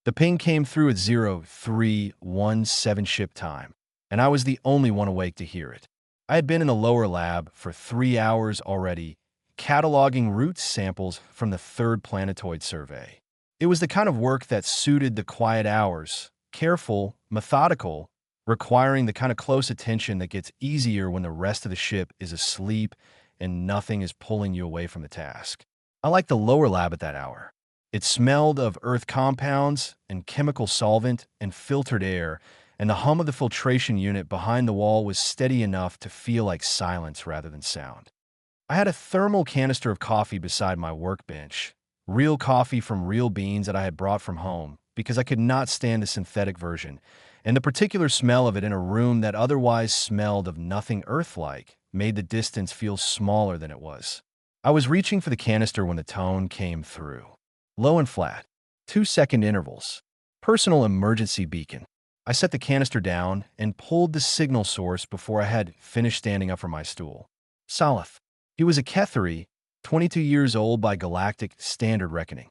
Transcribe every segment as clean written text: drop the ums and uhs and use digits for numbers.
The ping came through at 0317 ship time, and I was the only one awake to hear it. I had been in the lower lab for 3 hours already, cataloging root samples from the third planetoid survey. It was the kind of work that suited the quiet hours, careful, methodical, requiring the kind of close attention that gets easier when the rest of the ship is asleep and nothing is pulling you away from the task. I liked the lower lab at that hour. It smelled of earth compounds and chemical solvent and filtered air, and the hum of the filtration unit behind the wall was steady enough to feel like silence rather than sound. I had a thermal canister of coffee beside my workbench, real coffee from real beans that I had brought from home, because I could not stand the synthetic version, and the particular smell of it in a room that otherwise smelled of nothing Earth-like made the distance feel smaller than it was. I was reaching for the canister when the tone came through. Low and flat. 2-second intervals. Personal emergency beacon. I set the canister down and pulled the signal source before I had finished standing up from my stool. Salith. He was a Kethari, 22 years old by Galactic standard reckoning.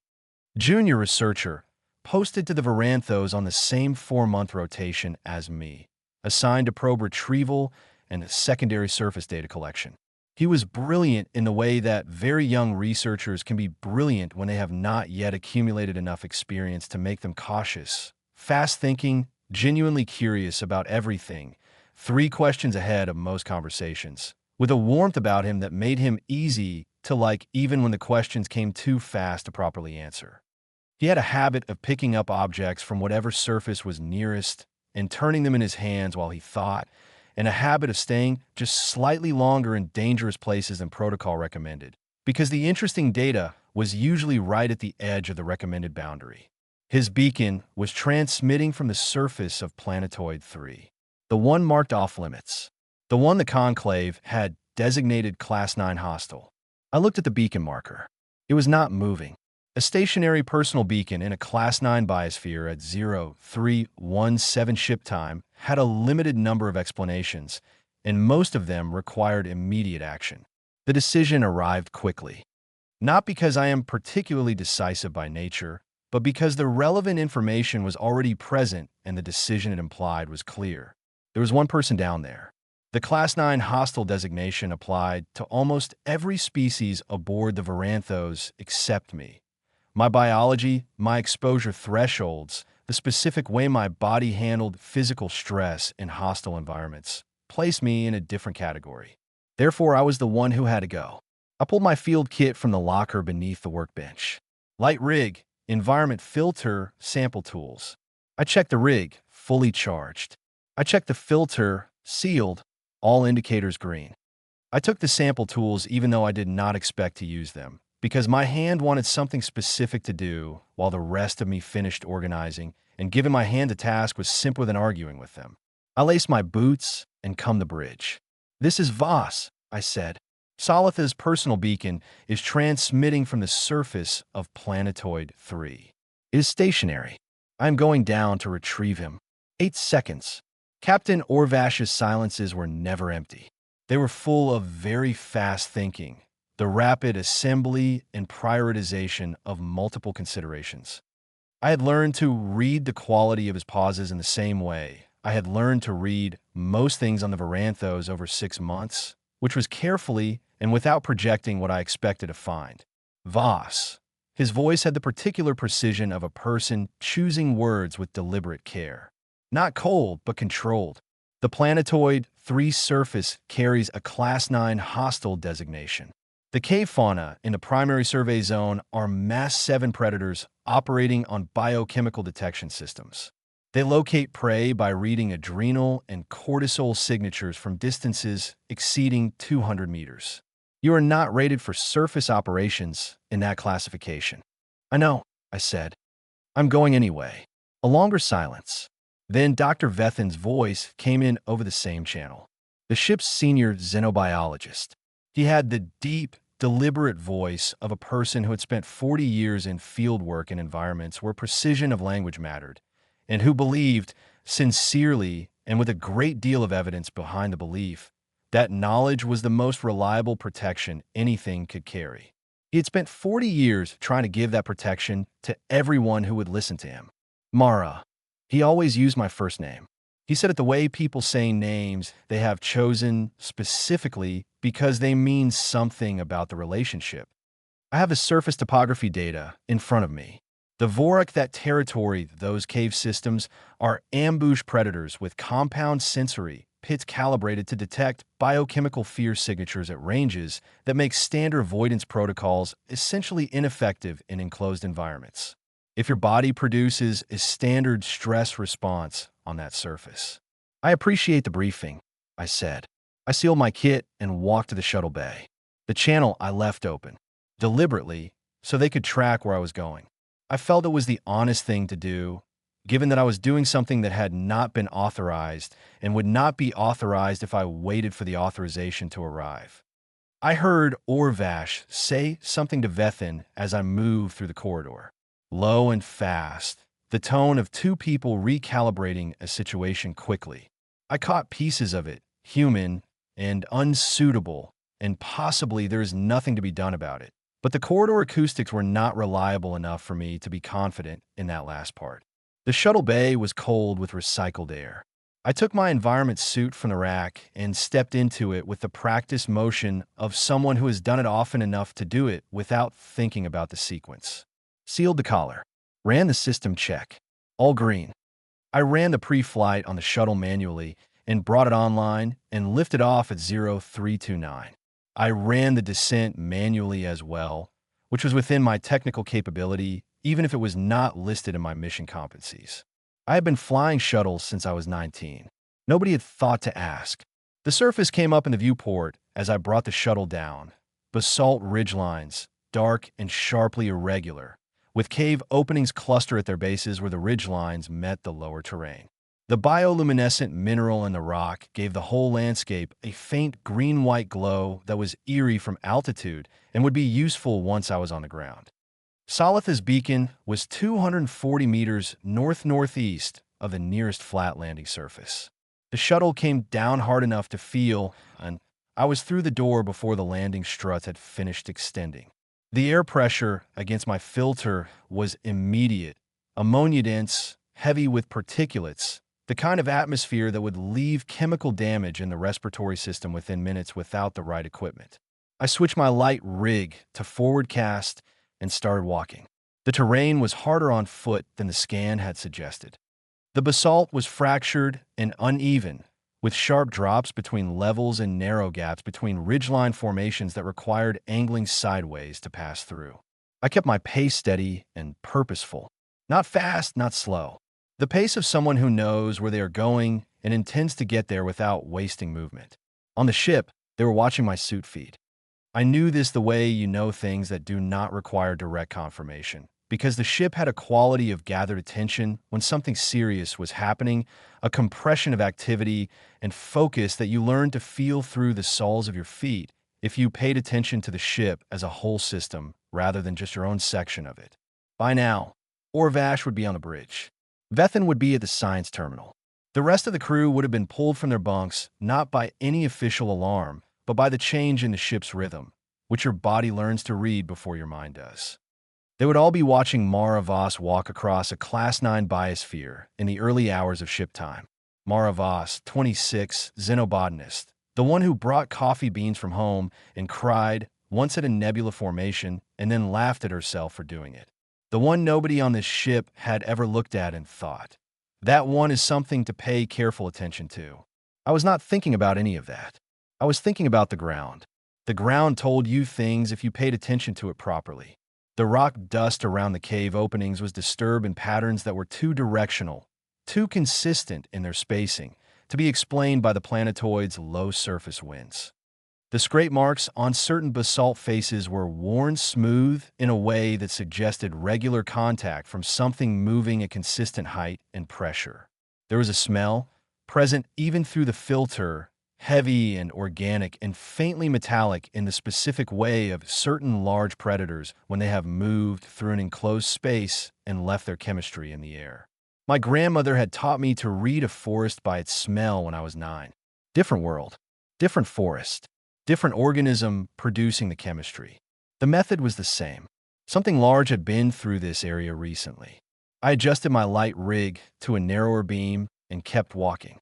Junior researcher, posted to the Varanthos on the same 4-month rotation as me, assigned to probe retrieval and secondary surface data collection. He was brilliant in the way that very young researchers can be brilliant when they have not yet accumulated enough experience to make them cautious, fast-thinking, genuinely curious about everything, 3 questions ahead of most conversations, with a warmth about him that made him easy to like even when the questions came too fast to properly answer. He had a habit of picking up objects from whatever surface was nearest and turning them in his hands while he thought, and a habit of staying just slightly longer in dangerous places than protocol recommended, because the interesting data was usually right at the edge of the recommended boundary. His beacon was transmitting from the surface of Planetoid 3, the one marked off-limits, the one the Conclave had designated Class 9 hostile. I looked at the beacon marker. It was not moving. A stationary personal beacon in a Class 9 biosphere at 0317 ship time had a limited number of explanations, and most of them required immediate action. The decision arrived quickly. Not because I am particularly decisive by nature, but because the relevant information was already present and the decision it implied was clear. There was one person down there. The Class 9 hostile designation applied to almost every species aboard the Varanthos except me. My biology, my exposure thresholds, the specific way my body handled physical stress in hostile environments, placed me in a different category. Therefore, I was the one who had to go. I pulled my field kit from the locker beneath the workbench. Light rig, environment filter, sample tools. I checked the rig, fully charged. I checked the filter, sealed, all indicators green. I took the sample tools even though I did not expect to use them, because my hand wanted something specific to do while the rest of me finished organizing, and giving my hand a task was simpler than arguing with them. I laced my boots and come the bridge. "This is Voss," I said. Salith's personal beacon is transmitting from the surface of Planetoid 3. It is stationary. I am going down to retrieve him. 8 seconds. Captain Orvash's silences were never empty. They were full of very fast thinking, the rapid assembly and prioritization of multiple considerations. I had learned to read the quality of his pauses in the same way I had learned to read most things on the Varanthos over 6 months, which was carefully and without projecting what I expected to find. Voss. His voice had the particular precision of a person choosing words with deliberate care. Not cold, but controlled. The Planetoid 3 surface carries a Class 9 hostile designation. The cave fauna in the primary survey zone are Mass 7 predators operating on biochemical detection systems. They locate prey by reading adrenal and cortisol signatures from distances exceeding 200 meters. You are not rated for surface operations in that classification. "I know," I said. "I'm going anyway." A longer silence. Then Dr. Vethin's voice came in over the same channel. The ship's senior xenobiologist. He had the deep, deliberate voice of a person who had spent 40 years in field work in environments where precision of language mattered, and who believed, sincerely and with a great deal of evidence behind the belief, that knowledge was the most reliable protection anything could carry. He had spent 40 years trying to give that protection to everyone who would listen to him. Mara. He always used my first name. He said it the way people say names they have chosen specifically because they mean something about the relationship. I have the surface topography data in front of me. The Vorak, that territory, those cave systems, are ambush predators with compound sensory pits calibrated to detect biochemical fear signatures at ranges that make standard avoidance protocols essentially ineffective in enclosed environments. If your body produces a standard stress response on that surface. I appreciate the briefing, I said. I sealed my kit and walked to the shuttle bay. The channel I left open, deliberately, so they could track where I was going. I felt it was the honest thing to do, given that I was doing something that had not been authorized and would not be authorized if I waited for the authorization to arrive. I heard Orvash say something to Vethin as I moved through the corridor. Low and fast, the tone of two people recalibrating a situation quickly. I caught pieces of it, human and unsuitable, and possibly there is nothing to be done about it. But the corridor acoustics were not reliable enough for me to be confident in that last part. The shuttle bay was cold with recycled air. I took my environment suit from the rack and stepped into it with the practiced motion of someone who has done it often enough to do it without thinking about the sequence. Sealed the collar. Ran the system check. All green. I ran the pre-flight on the shuttle manually and brought it online and lifted off at 0329. I ran the descent manually as well, which was within my technical capability, even if it was not listed in my mission competencies. I had been flying shuttles since I was 19. Nobody had thought to ask. The surface came up in the viewport as I brought the shuttle down. Basalt ridgelines, dark and sharply irregular, with cave openings cluster at their bases where the ridgelines met the lower terrain. The bioluminescent mineral in the rock gave the whole landscape a faint green-white glow that was eerie from altitude and would be useful once I was on the ground. Salatha's beacon was 240 meters north-northeast of the nearest flat landing surface. The shuttle came down hard enough to feel, and I was through the door before the landing struts had finished extending. The air pressure against my filter was immediate, ammonia-dense, heavy with particulates, the kind of atmosphere that would leave chemical damage in the respiratory system within minutes without the right equipment. I switched my light rig to forward cast and started walking. The terrain was harder on foot than the scan had suggested. The basalt was fractured and uneven, with sharp drops between levels and narrow gaps between ridgeline formations that required angling sideways to pass through. I kept my pace steady and purposeful. Not fast, not slow. The pace of someone who knows where they are going and intends to get there without wasting movement. On the ship, they were watching my suit feed. I knew this the way you know things that do not require direct confirmation, because the ship had a quality of gathered attention when something serious was happening, a compression of activity and focus that you learned to feel through the soles of your feet if you paid attention to the ship as a whole system rather than just your own section of it. By now, Orvash would be on the bridge. Vethin would be at the science terminal. The rest of the crew would have been pulled from their bunks not by any official alarm, but by the change in the ship's rhythm, which your body learns to read before your mind does. They would all be watching Mara Voss walk across a Class 9 biosphere in the early hours of ship time. Mara Voss, 26, xenobotanist, the one who brought coffee beans from home and cried once at a nebula formation and then laughed at herself for doing it. The one nobody on this ship had ever looked at and thought, that one is something to pay careful attention to. I was not thinking about any of that. I was thinking about the ground. The ground told you things if you paid attention to it properly. The rock dust around the cave openings was disturbed in patterns that were too directional, too consistent in their spacing, to be explained by the planetoid's low surface winds. The scrape marks on certain basalt faces were worn smooth in a way that suggested regular contact from something moving at consistent height and pressure. There was a smell, present even through the filter, heavy and organic and faintly metallic in the specific way of certain large predators when they have moved through an enclosed space and left their chemistry in the air. My grandmother had taught me to read a forest by its smell when I was 9. Different world, different forest. Different organism producing the chemistry. The method was the same. Something large had been through this area recently. I adjusted my light rig to a narrower beam and kept walking.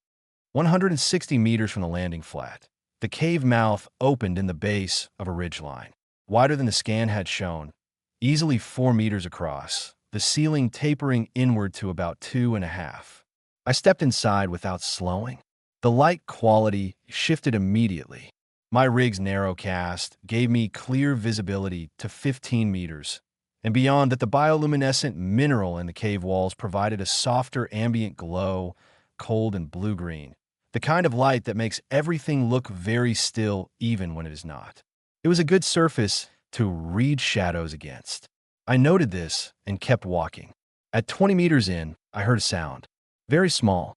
160 meters from the landing flat, the cave mouth opened in the base of a ridgeline, wider than the scan had shown, easily 4 meters across, the ceiling tapering inward to about 2.5. I stepped inside without slowing. The light quality shifted immediately. My rig's narrow cast gave me clear visibility to 15 meters, and beyond that the bioluminescent mineral in the cave walls provided a softer ambient glow, cold and blue-green, the kind of light that makes everything look very still even when it is not. It was a good surface to read shadows against. I noted this and kept walking. At 20 meters in, I heard a sound. Very small.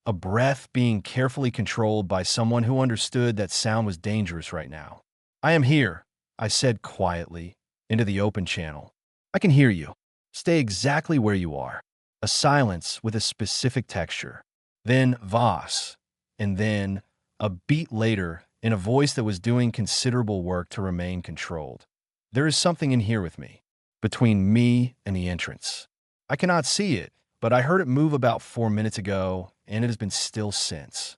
A breath being carefully controlled by someone who understood that sound was dangerous right now. "I am here," I said quietly, into the open channel. "I can hear you. Stay exactly where you are." A silence with a specific texture. Then Voss. And then, a beat later, in a voice that was doing considerable work to remain controlled. "There is something in here with me, between me and the entrance. I cannot see it, but I heard it move about 4 minutes ago, and it has been still since."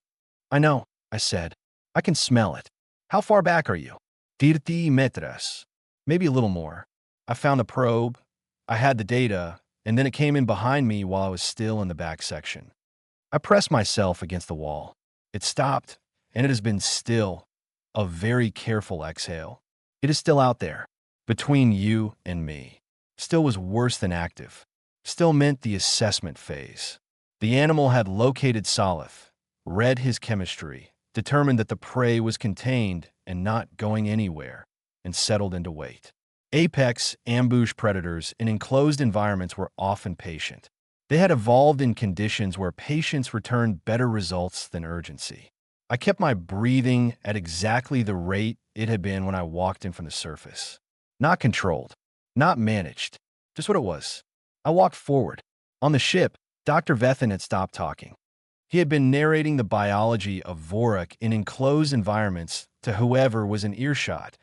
"I know," I said. "I can smell it. How far back are you?" "30 meters. Maybe a little more. I found the probe, I had the data, and then it came in behind me while I was still in the back section." I pressed myself against the wall. It stopped, and it has been still. A very careful exhale. "It is still out there, between you and me." Still was worse than active. Still meant the assessment phase. The animal had located Salith, read his chemistry, determined that the prey was contained and not going anywhere, and settled into wait. Apex ambush predators in enclosed environments were often patient. They had evolved in conditions where patience returned better results than urgency. I kept my breathing at exactly the rate it had been when I walked in from the surface. Not controlled, not managed, just what it was. I walked forward. On the ship, Dr. Vethin had stopped talking. He had been narrating the biology of Vorak in enclosed environments to whoever was in earshot,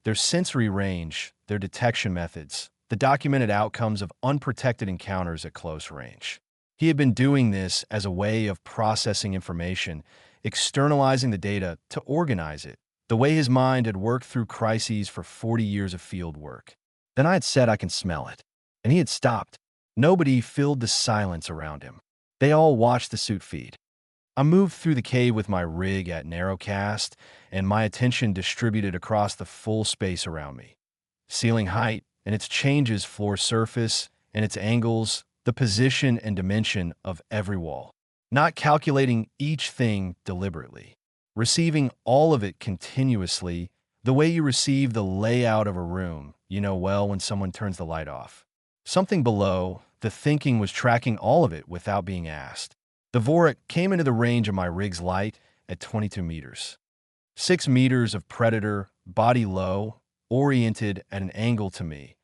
their sensory range, their detection methods, the documented outcomes of unprotected encounters at close range. He had been doing this as a way of processing information, externalizing the data to organize it, the way his mind had worked through crises for 40 years of field work. Then I had said I can smell it, and he had stopped. Nobody filled the silence around him. They all watched the suit feed. I moved through the cave with my rig at narrowcast, and my attention distributed across the full space around me. Ceiling height and its changes, floor surface and its angles, the position and dimension of every wall. Not calculating each thing deliberately. Receiving all of it continuously, the way you receive the layout of a room, you know well when someone turns the light off. Something below, the thinking was tracking all of it without being asked. The Vorak came into the range of my rig's light at 22 meters. 6 meters of predator, body low, oriented at an angle to me,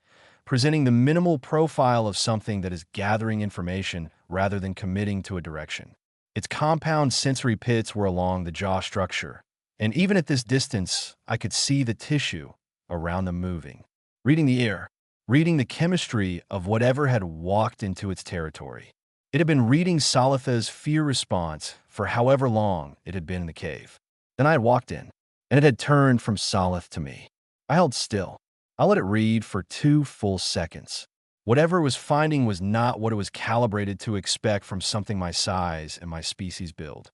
presenting the minimal profile of something that is gathering information rather than committing to a direction. Its compound sensory pits were along the jaw structure, and even at this distance, I could see the tissue around them moving, reading the air, reading the chemistry of whatever had walked into its territory. It had been reading Salitha's fear response for however long it had been in the cave. Then I had walked in, and it had turned from Salith to me. I held still. I let it read for 2 full seconds. Whatever it was finding was not what it was calibrated to expect from something my size and my species build.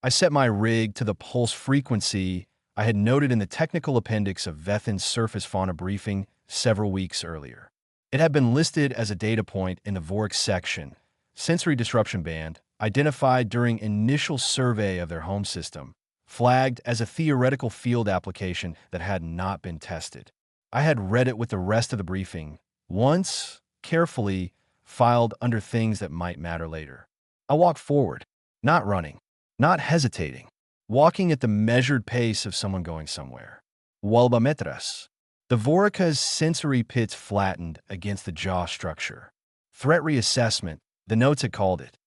I set my rig to the pulse frequency I had noted in the technical appendix of Vethin's surface fauna briefing several weeks earlier. It had been listed as a data point in the Vorak section, sensory disruption band, identified during initial survey of their home system, flagged as a theoretical field application that had not been tested. I had read it with the rest of the briefing, once, carefully, filed under things that might matter later. I walked forward, not running, not hesitating, walking at the measured pace of someone going somewhere. Walbametras. The Voraka's sensory pits flattened against the jaw structure. Threat reassessment, the notes had called it.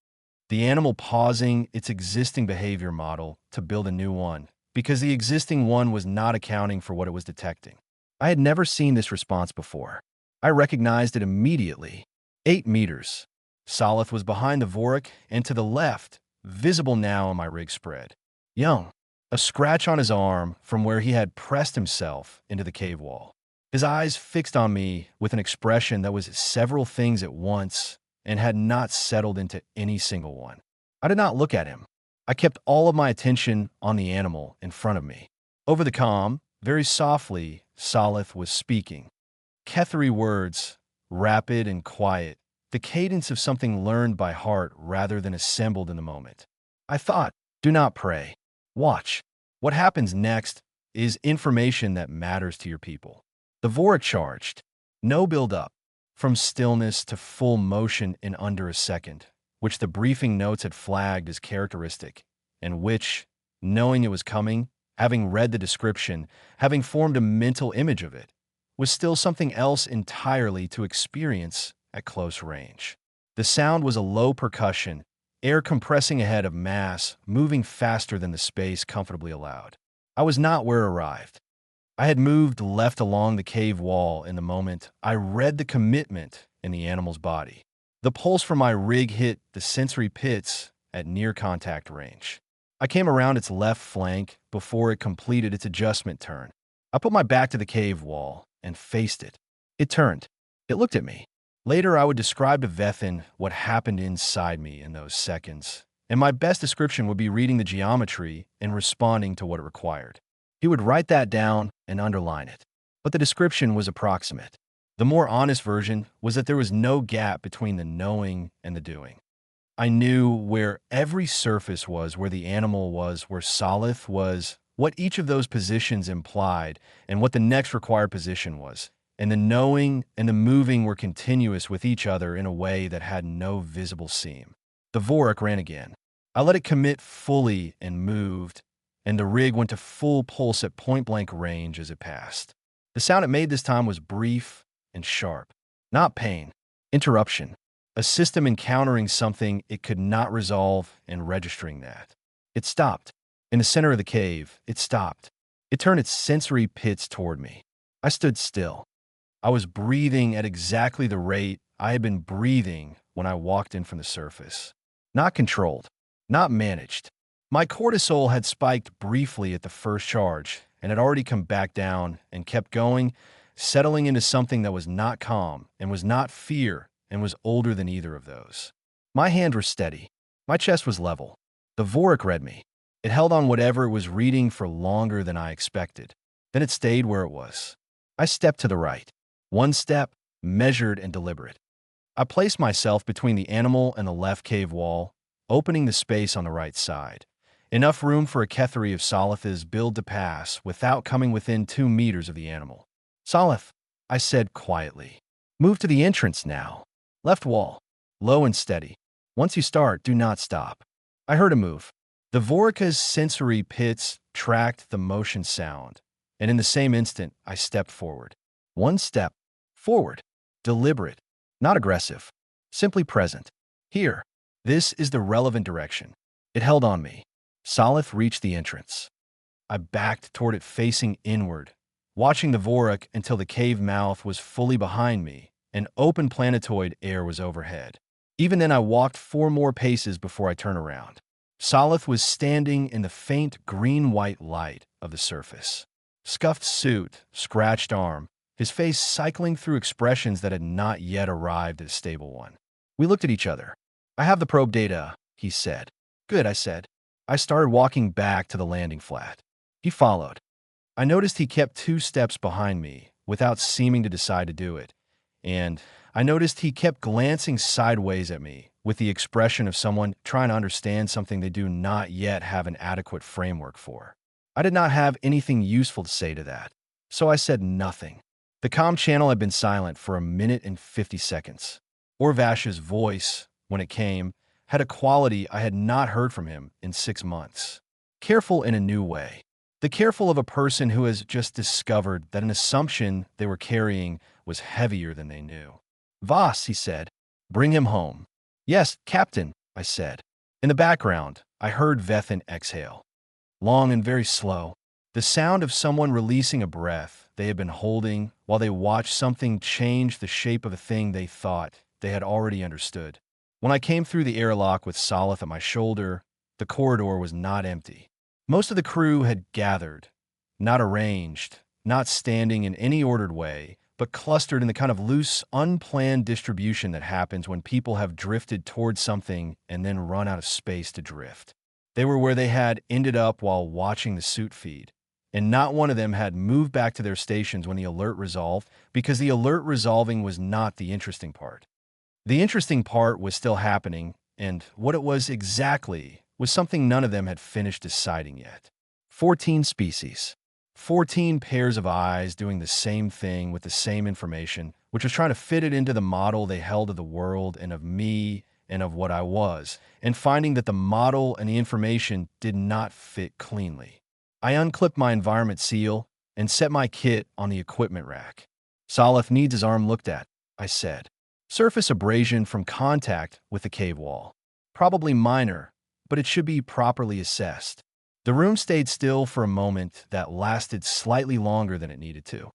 The animal pausing its existing behavior model to build a new one, because the existing one was not accounting for what it was detecting. I had never seen this response before. I recognized it immediately. 8 meters. Solith was behind the Vorik and to the left, visible now on my rig spread. Young, a scratch on his arm from where he had pressed himself into the cave wall. His eyes fixed on me with an expression that was several things at once and had not settled into any single one. I did not look at him. I kept all of my attention on the animal in front of me. Over the comm, very softly, Solith was speaking. Ketheri words, rapid and quiet, the cadence of something learned by heart rather than assembled in the moment. I thought, do not pray. Watch. What happens next is information that matters to your people. The Vorik charged. No build-up. From stillness to full motion in under a second, which the briefing notes had flagged as characteristic, and which, knowing it was coming, having read the description, having formed a mental image of it, was still something else entirely to experience at close range. The sound was a low percussion, air compressing ahead of mass, moving faster than the space comfortably allowed. I was not where it arrived. I had moved left along the cave wall in the moment I read the commitment in the animal's body. The pulse from my rig hit the sensory pits at near contact range. I came around its left flank before it completed its adjustment turn. I put my back to the cave wall and faced it. It turned. It looked at me. Later, I would describe to Vethin what happened inside me in those seconds, and my best description would be reading the geometry and responding to what it required. He would write that down and underline it. But the description was approximate. The more honest version was that there was no gap between the knowing and the doing. I knew where every surface was, where the animal was, where Solith was, what each of those positions implied, and what the next required position was. And the knowing and the moving were continuous with each other in a way that had no visible seam. The Vorik ran again. I let it commit fully and moved, and the rig went to full pulse at point-blank range as it passed. The sound it made this time was brief and sharp. Not pain. Interruption. A system encountering something it could not resolve and registering that. It stopped. In the center of the cave, it stopped. It turned its sensory pits toward me. I stood still. I was breathing at exactly the rate I had been breathing when I walked in from the surface. Not controlled. Not managed. My cortisol had spiked briefly at the first charge and had already come back down and kept going, settling into something that was not calm and was not fear and was older than either of those. My hands were steady. My chest was level. The Vorik read me. It held on whatever it was reading for longer than I expected. Then it stayed where it was. I stepped to the right. One step, measured and deliberate. I placed myself between the animal and the left cave wall, opening the space on the right side. Enough room for a Ketheri of Solith's build to pass without coming within 2 meters of the animal. Solith, I said quietly. Move to the entrance now. Left wall. Low and steady. Once you start, do not stop. I heard a move. The Vorika's sensory pits tracked the motion sound, and in the same instant, I stepped forward. One step. Forward. Deliberate. Not aggressive. Simply present. Here. This is the relevant direction. It held on me. Solith reached the entrance. I backed toward it facing inward, watching the Vorik until the cave mouth was fully behind me and open planetoid air was overhead. Even then I walked 4 more paces before I turned around. Solith was standing in the faint green-white light of the surface. Scuffed suit, scratched arm, his face cycling through expressions that had not yet arrived at a stable one. We looked at each other. I have the probe data, he said. Good, I said. I started walking back to the landing flat. He followed. I noticed he kept 2 steps behind me without seeming to decide to do it, and I noticed he kept glancing sideways at me with the expression of someone trying to understand something they do not yet have an adequate framework for. I did not have anything useful to say to that, so I said nothing. The comm channel had been silent for 1 minute and 50 seconds. Orvash's voice, when it came, had a quality I had not heard from him in 6 months. Careful in a new way. The careful of a person who has just discovered that an assumption they were carrying was heavier than they knew. Voss, he said, bring him home. Yes, Captain, I said. In the background, I heard Vethin exhale. Long and very slow. The sound of someone releasing a breath they had been holding while they watched something change the shape of a thing they thought they had already understood. When I came through the airlock with Solith at my shoulder, the corridor was not empty. Most of the crew had gathered, not arranged, not standing in any ordered way, but clustered in the kind of loose, unplanned distribution that happens when people have drifted towards something and then run out of space to drift. They were where they had ended up while watching the suit feed, and not one of them had moved back to their stations when the alert resolved, because the alert resolving was not the interesting part. The interesting part was still happening, and what it was exactly was something none of them had finished deciding yet. 14 species. 14 pairs of eyes doing the same thing with the same information, which was trying to fit it into the model they held of the world and of me and of what I was, and finding that the model and the information did not fit cleanly. I unclipped my environment seal and set my kit on the equipment rack. Solith needs his arm looked at, I said. Surface abrasion from contact with the cave wall. Probably minor, but it should be properly assessed. The room stayed still for a moment that lasted slightly longer than it needed to.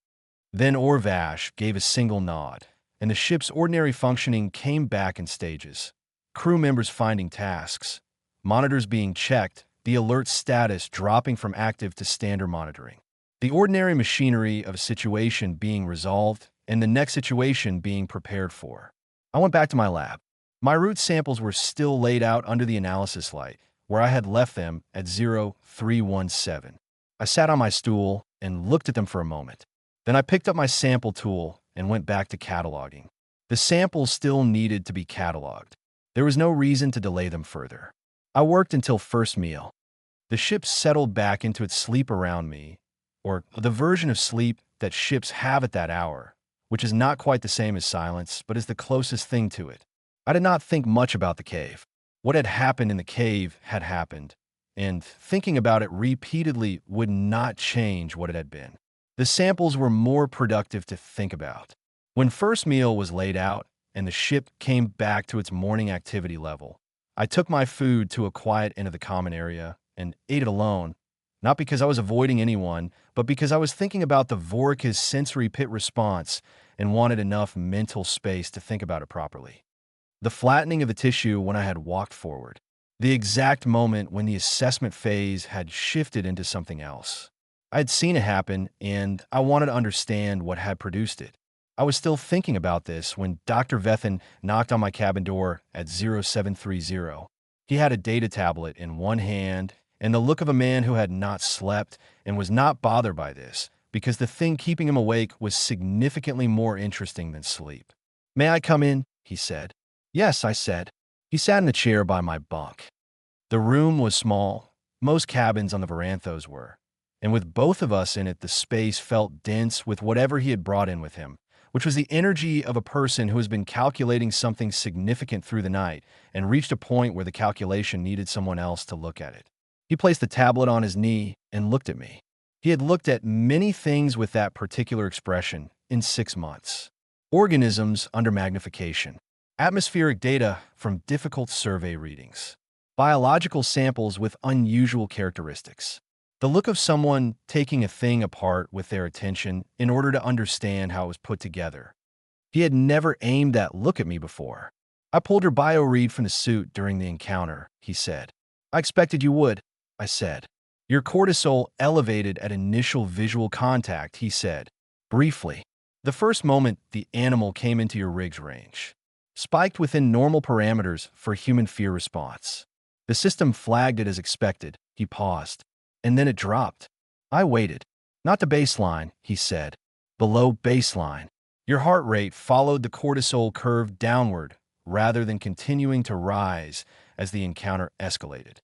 Then Orvash gave a single nod, and the ship's ordinary functioning came back in stages. Crew members finding tasks, monitors being checked, the alert status dropping from active to standard monitoring. The ordinary machinery of a situation being resolved, and the next situation being prepared for. I went back to my lab. My root samples were still laid out under the analysis light, where I had left them at 0317. I sat on my stool and looked at them for a moment. Then I picked up my sample tool and went back to cataloging. The samples still needed to be cataloged. There was no reason to delay them further. I worked until first meal. The ship settled back into its sleep around me, or the version of sleep that ships have at that hour, which is not quite the same as silence, but is the closest thing to it. I did not think much about the cave. What had happened in the cave had happened, and thinking about it repeatedly would not change what it had been. The samples were more productive to think about. When first meal was laid out and the ship came back to its morning activity level, I took my food to a quiet end of the common area and ate it alone, not because I was avoiding anyone, but because I was thinking about the Vorka's sensory pit response and wanted enough mental space to think about it properly. The flattening of the tissue when I had walked forward. The exact moment when the assessment phase had shifted into something else. I had seen it happen, and I wanted to understand what had produced it. I was still thinking about this when Dr. Vethin knocked on my cabin door at 0730. He had a data tablet in one hand and the look of a man who had not slept and was not bothered by this, because the thing keeping him awake was significantly more interesting than sleep. "May I come in?" he said. "Yes," I said. He sat in the chair by my bunk. The room was small. Most cabins on the Varanthos were. And with both of us in it, the space felt dense with whatever he had brought in with him, which was the energy of a person who has been calculating something significant through the night and reached a point where the calculation needed someone else to look at it. He placed the tablet on his knee and looked at me. He had looked at many things with that particular expression in 6 months. Organisms under magnification. Atmospheric data from difficult survey readings. Biological samples with unusual characteristics. The look of someone taking a thing apart with their attention in order to understand how it was put together. He had never aimed that look at me before. "I pulled your bio read from the suit during the encounter," he said. "I expected you would," I said. "Your cortisol elevated at initial visual contact," he said, briefly. "The first moment the animal came into your rig's range. Spiked within normal parameters for human fear response. The system flagged it as expected." He paused. "And then it dropped." I waited. "Not to baseline," he said. "Below baseline. Your heart rate followed the cortisol curve downward rather than continuing to rise as the encounter escalated.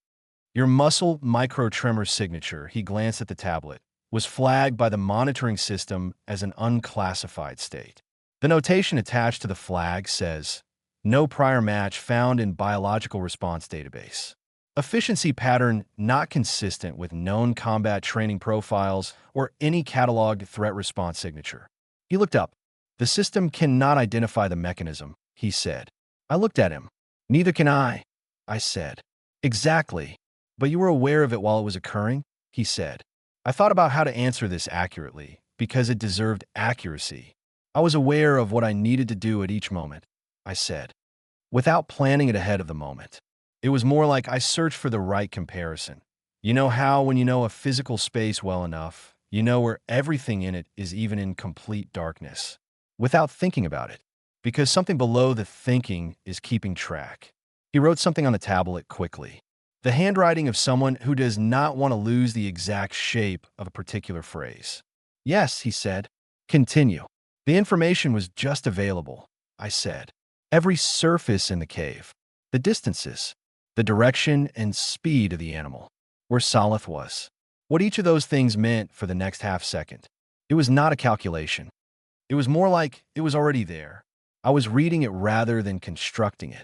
Your muscle microtremor signature," he glanced at the tablet, "was flagged by the monitoring system as an unclassified state. The notation attached to the flag says, 'No prior match found in biological response database.' Efficiency pattern not consistent with known combat training profiles or any cataloged threat response signature." He looked up. "The system cannot identify the mechanism," he said. I looked at him. "Neither can I said. "Exactly. But you were aware of it while it was occurring?" he said. I thought about how to answer this accurately, because it deserved accuracy. "I was aware of what I needed to do at each moment," I said. without planning it ahead of the moment. It was more like I searched for the right comparison. You know how, when you know a physical space well enough, you know where everything in it is even in complete darkness, without thinking about it, because something below the thinking is keeping track. He wrote something on the tablet quickly. The handwriting of someone who does not want to lose the exact shape of a particular phrase. Yes, he said. Continue. The information was just available, I said. Every surface in the cave, the distances, the direction and speed of the animal, where Solith was, what each of those things meant for the next half second. It was not a calculation. It was more like it was already there. I was reading it rather than constructing it.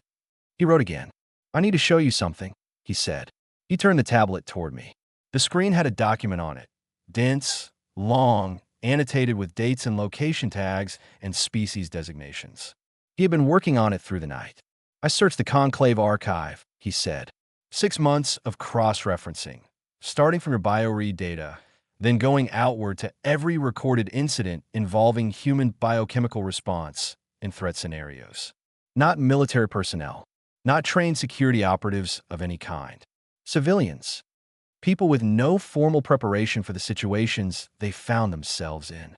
He wrote again. I need to show you something, he said. He turned the tablet toward me. The screen had a document on it, dense, long, annotated with dates and location tags and species designations. He had been working on it through the night. I searched the Conclave archive, he said. 6 months of cross-referencing, starting from your bioread data, then going outward to every recorded incident involving human biochemical response in threat scenarios. Not military personnel, not trained security operatives of any kind. Civilians. People with no formal preparation for the situations they found themselves in.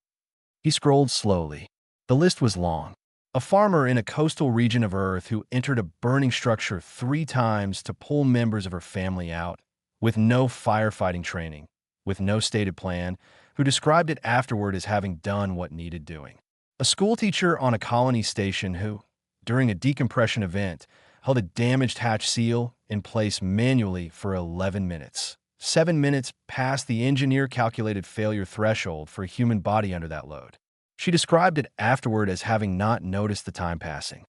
He scrolled slowly. The list was long. A farmer in a coastal region of Earth who entered a burning structure 3 times to pull members of her family out, with no firefighting training, with no stated plan, who described it afterward as having done what needed doing. A schoolteacher on a colony station who, during a decompression event, held a damaged hatch seal in place manually for 11 minutes. 7 minutes past the engineer-calculated failure threshold for a human body under that load. She described it afterward as having not noticed the time passing.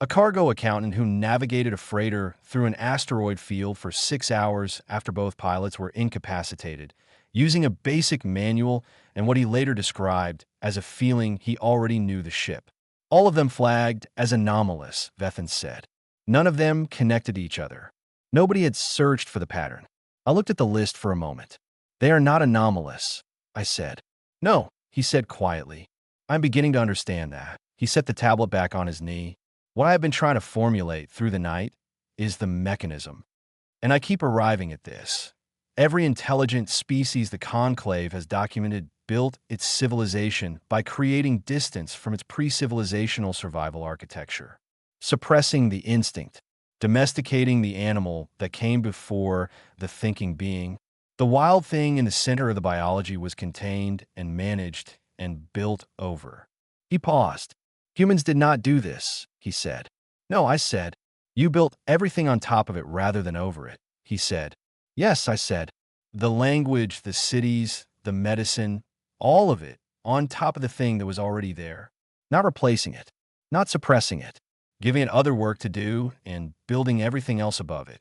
A cargo accountant who navigated a freighter through an asteroid field for 6 hours after both pilots were incapacitated, using a basic manual and what he later described as a feeling he already knew the ship. All of them flagged as anomalous, Vethan said. None of them connected to each other. Nobody had searched for the pattern. I looked at the list for a moment. They are not anomalous, I said. No, he said quietly. I'm beginning to understand that. He set the tablet back on his knee. What I have been trying to formulate through the night is the mechanism. And I keep arriving at this. Every intelligent species the Conclave has documented built its civilization by creating distance from its pre-civilizational survival architecture, suppressing the instinct, domesticating the animal that came before the thinking being. The wild thing in the center of the biology was contained and managed and built over. He paused. Humans did not do this, he said. No, I said. You built everything on top of it rather than over it, he said. Yes, I said. The language, the cities, the medicine, all of it on top of the thing that was already there. Not replacing it, not suppressing it, giving it other work to do and building everything else above it.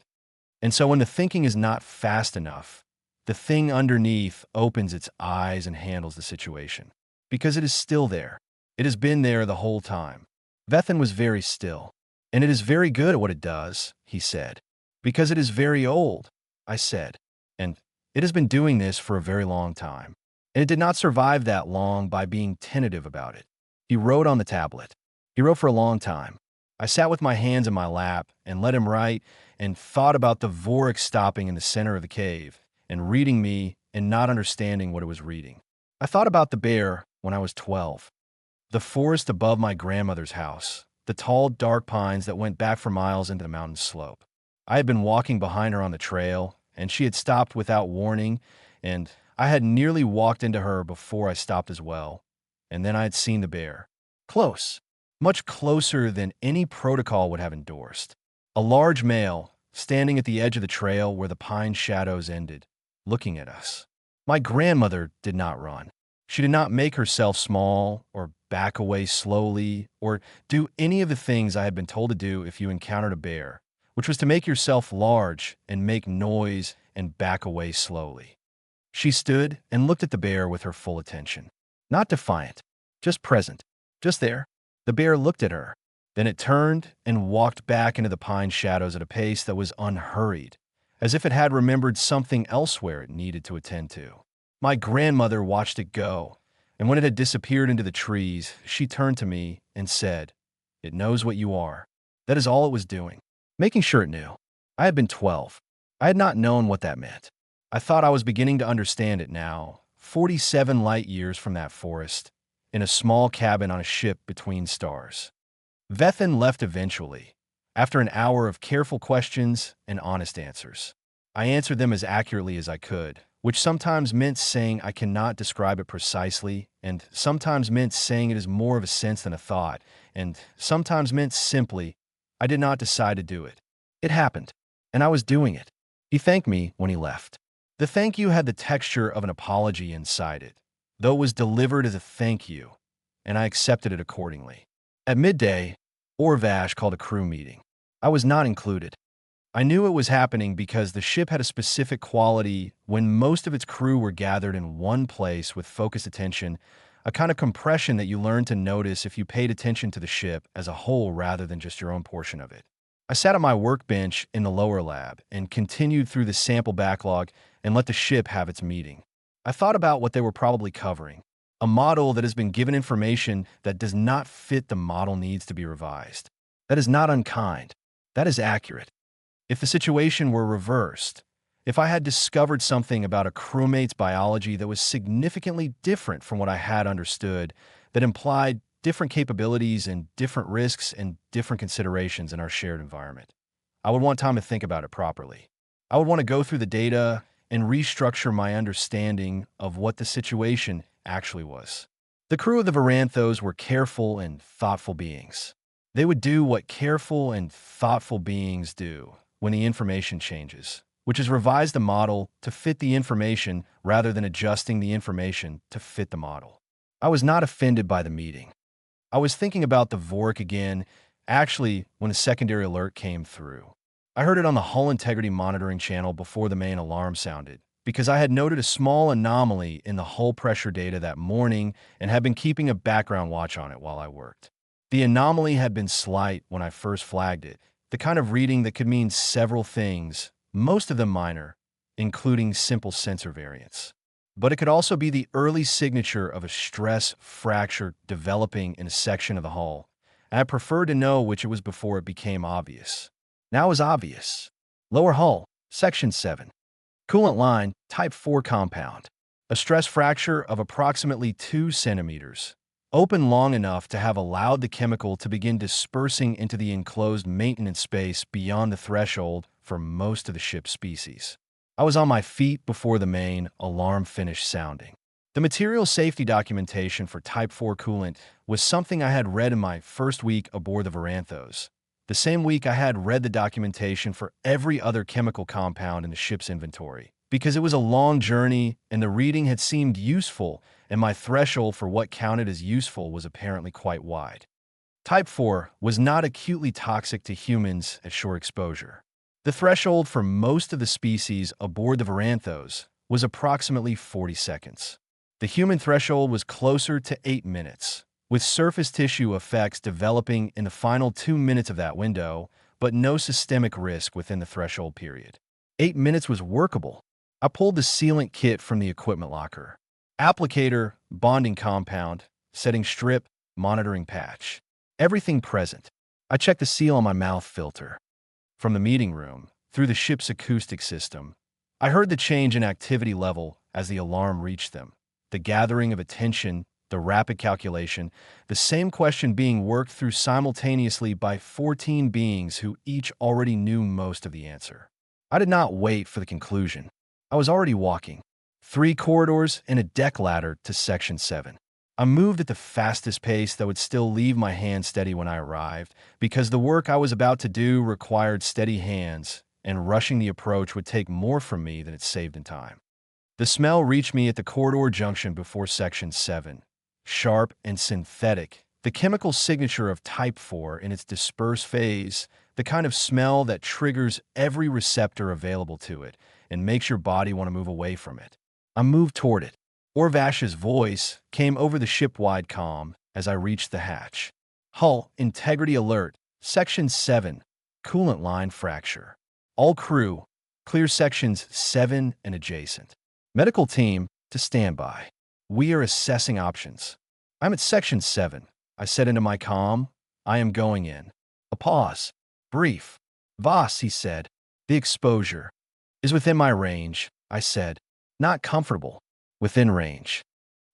And so when the thinking is not fast enough, the thing underneath opens its eyes and handles the situation. Because it is still there. It has been there the whole time. Vethan was very still. And it is very good at what it does, he said. Because it is very old, I said. And it has been doing this for a very long time. And it did not survive that long by being tentative about it. He wrote on the tablet. He wrote for a long time. I sat with my hands in my lap and let him write and thought about the Vorik stopping in the center of the cave and reading me and not understanding what it was reading. I thought about the bear when I was 12. The forest above my grandmother's house, the tall, dark pines that went back for miles into the mountain slope. I had been walking behind her on the trail, and she had stopped without warning, and I had nearly walked into her before I stopped as well. And then I had seen the bear. Close. Much closer than any protocol would have endorsed. A large male, standing at the edge of the trail where the pine shadows ended, looking at us. My grandmother did not run. She did not make herself small or back away slowly or do any of the things I had been told to do if you encountered a bear, which was to make yourself large and make noise and back away slowly. She stood and looked at the bear with her full attention. Not defiant, just present, just there. The bear looked at her. Then it turned and walked back into the pine shadows at a pace that was unhurried, as if it had remembered something elsewhere it needed to attend to. My grandmother watched it go, and when it had disappeared into the trees, she turned to me and said, "It knows what you are." That is all it was doing. Making sure it knew. I had been 12. I had not known what that meant. I thought I was beginning to understand it now, 47 light years from that forest, in a small cabin on a ship between stars. Vethin left eventually, after an hour of careful questions and honest answers. I answered them as accurately as I could, which sometimes meant saying I cannot describe it precisely, and sometimes meant saying it is more of a sense than a thought, and sometimes meant simply, I did not decide to do it. It happened, and I was doing it. He thanked me when he left. The thank you had the texture of an apology inside it, though it was delivered as a thank you, and I accepted it accordingly. At midday, Orvash called a crew meeting. I was not included. I knew it was happening because the ship had a specific quality when most of its crew were gathered in one place with focused attention, a kind of compression that you learned to notice if you paid attention to the ship as a whole rather than just your own portion of it. I sat at my workbench in the lower lab and continued through the sample backlog and let the ship have its meeting. I thought about what they were probably covering. A model that has been given information that does not fit the model needs to be revised. That is not unkind. That is accurate. If the situation were reversed, if I had discovered something about a crewmate's biology that was significantly different from what I had understood, that implied different capabilities and different risks and different considerations in our shared environment, I would want time to think about it properly. I would want to go through the data and restructure my understanding of what the situation actually was. The crew of the Varanthos were careful and thoughtful beings. They would do what careful and thoughtful beings do when the information changes, which is revise the model to fit the information rather than adjusting the information to fit the model. I was not offended by the meeting. I was thinking about the Vork again, actually, when a secondary alert came through. I heard it on the hull integrity monitoring channel before the main alarm sounded, because I had noted a small anomaly in the hull pressure data that morning and had been keeping a background watch on it while I worked. The anomaly had been slight when I first flagged it, the kind of reading that could mean several things, most of them minor, including simple sensor variants. But it could also be the early signature of a stress fracture developing in a section of the hull, and I preferred to know which it was before it became obvious. Now it was obvious. Lower hull, Section 7. Coolant line, Type 4 compound. A stress fracture of approximately 2 centimeters. Open long enough to have allowed the chemical to begin dispersing into the enclosed maintenance space beyond the threshold for most of the ship's species. I was on my feet before the main alarm finished sounding. The material safety documentation for Type 4 coolant was something I had read in my first week aboard the Varanthos, the same week I had read the documentation for every other chemical compound in the ship's inventory, because it was a long journey and the reading had seemed useful, and my threshold for what counted as useful was apparently quite wide. Type 4 was not acutely toxic to humans at short exposure. The threshold for most of the species aboard the Varanthos was approximately 40 seconds. The human threshold was closer to 8 minutes, with surface tissue effects developing in the final 2 minutes of that window, but no systemic risk within the threshold period. 8 minutes was workable. I pulled the sealant kit from the equipment locker. Applicator, bonding compound, setting strip, monitoring patch. Everything present. I checked the seal on my mouth filter. From the meeting room, through the ship's acoustic system, I heard the change in activity level as the alarm reached them, the gathering of attention, the rapid calculation, the same question being worked through simultaneously by 14 beings who each already knew most of the answer. I did not wait for the conclusion. I was already walking. 3 corridors and a deck ladder to Section 7. I moved at the fastest pace that would still leave my hands steady when I arrived, because the work I was about to do required steady hands, and rushing the approach would take more from me than it saved in time. The smell reached me at the corridor junction before Section 7. Sharp and synthetic, the chemical signature of Type 4 in its dispersed phase, the kind of smell that triggers every receptor available to it and makes your body want to move away from it. I moved toward it. Orvash's voice came over the ship-wide comm as I reached the hatch. Hull integrity alert, Section 7, coolant line fracture. All crew, clear Sections 7 and adjacent. Medical team to standby. We are assessing options. I'm at Section 7. I said into my comm, I am going in. A pause. Brief. Voss, he said. The exposure is within my range, I said. Not comfortable. Within range.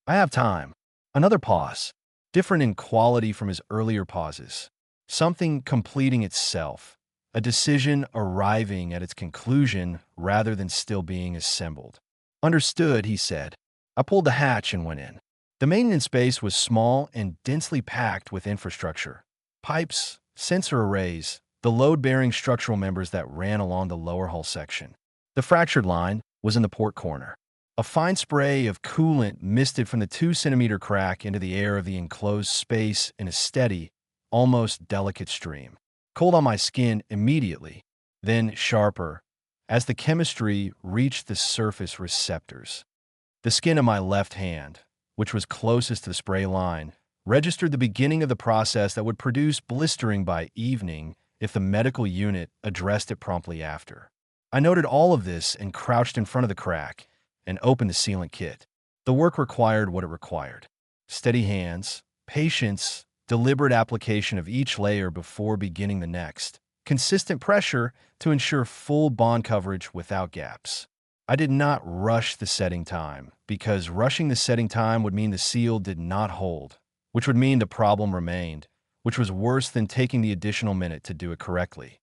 I have time. Another pause, different in quality from his earlier pauses. Something completing itself, a decision arriving at its conclusion rather than still being assembled. Understood, he said. I pulled the hatch and went in. The maintenance base was small and densely packed with infrastructure. Pipes, sensor arrays, the load-bearing structural members that ran along the lower hull section. The fractured line was in the port corner. A fine spray of coolant misted from the 2-centimeter crack into the air of the enclosed space in a steady, almost delicate stream. Cold on my skin immediately, then sharper, as the chemistry reached the surface receptors. The skin of my left hand, which was closest to the spray line, registered the beginning of the process that would produce blistering by evening if the medical unit addressed it promptly after. I noted all of this and crouched in front of the crack and opened the sealant kit. The work required what it required. Steady hands, patience, deliberate application of each layer before beginning the next. Consistent pressure to ensure full bond coverage without gaps. I did not rush the setting time, because rushing the setting time would mean the seal did not hold, which would mean the problem remained, which was worse than taking the additional minute to do it correctly.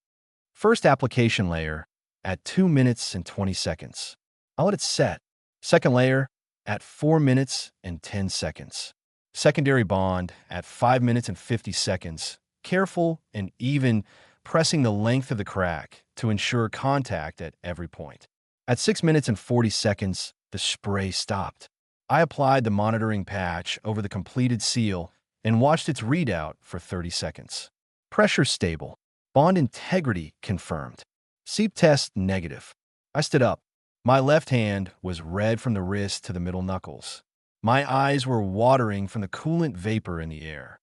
First application layer at 2 minutes and 20 seconds. I'll let it set. Second layer at 4 minutes and 10 seconds. Secondary bond at 5 minutes and 50 seconds. Careful and even pressing the length of the crack to ensure contact at every point. At 6 minutes and 40 seconds, the spray stopped. I applied the monitoring patch over the completed seal and watched its readout for 30 seconds. Pressure stable. Bond integrity confirmed. Seep test negative. I stood up. My left hand was red from the wrist to the middle knuckles. My eyes were watering from the coolant vapor in the air.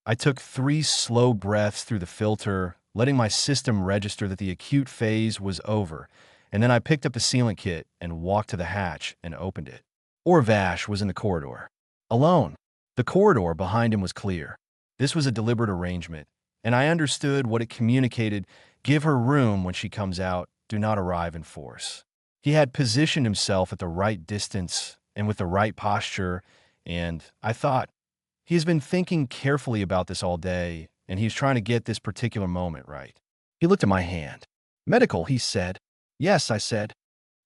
I took 3 slow breaths through the filter, letting my system register that the acute phase was over, and then I picked up the sealant kit and walked to the hatch and opened it. Orvash was in the corridor. Alone. The corridor behind him was clear. This was a deliberate arrangement, and I understood what it communicated. Give her room when she comes out, do not arrive in force. He had positioned himself at the right distance and with the right posture, and I thought, he has been thinking carefully about this all day, and he's trying to get this particular moment right. He looked at my hand. Medical, he said. Yes, I said.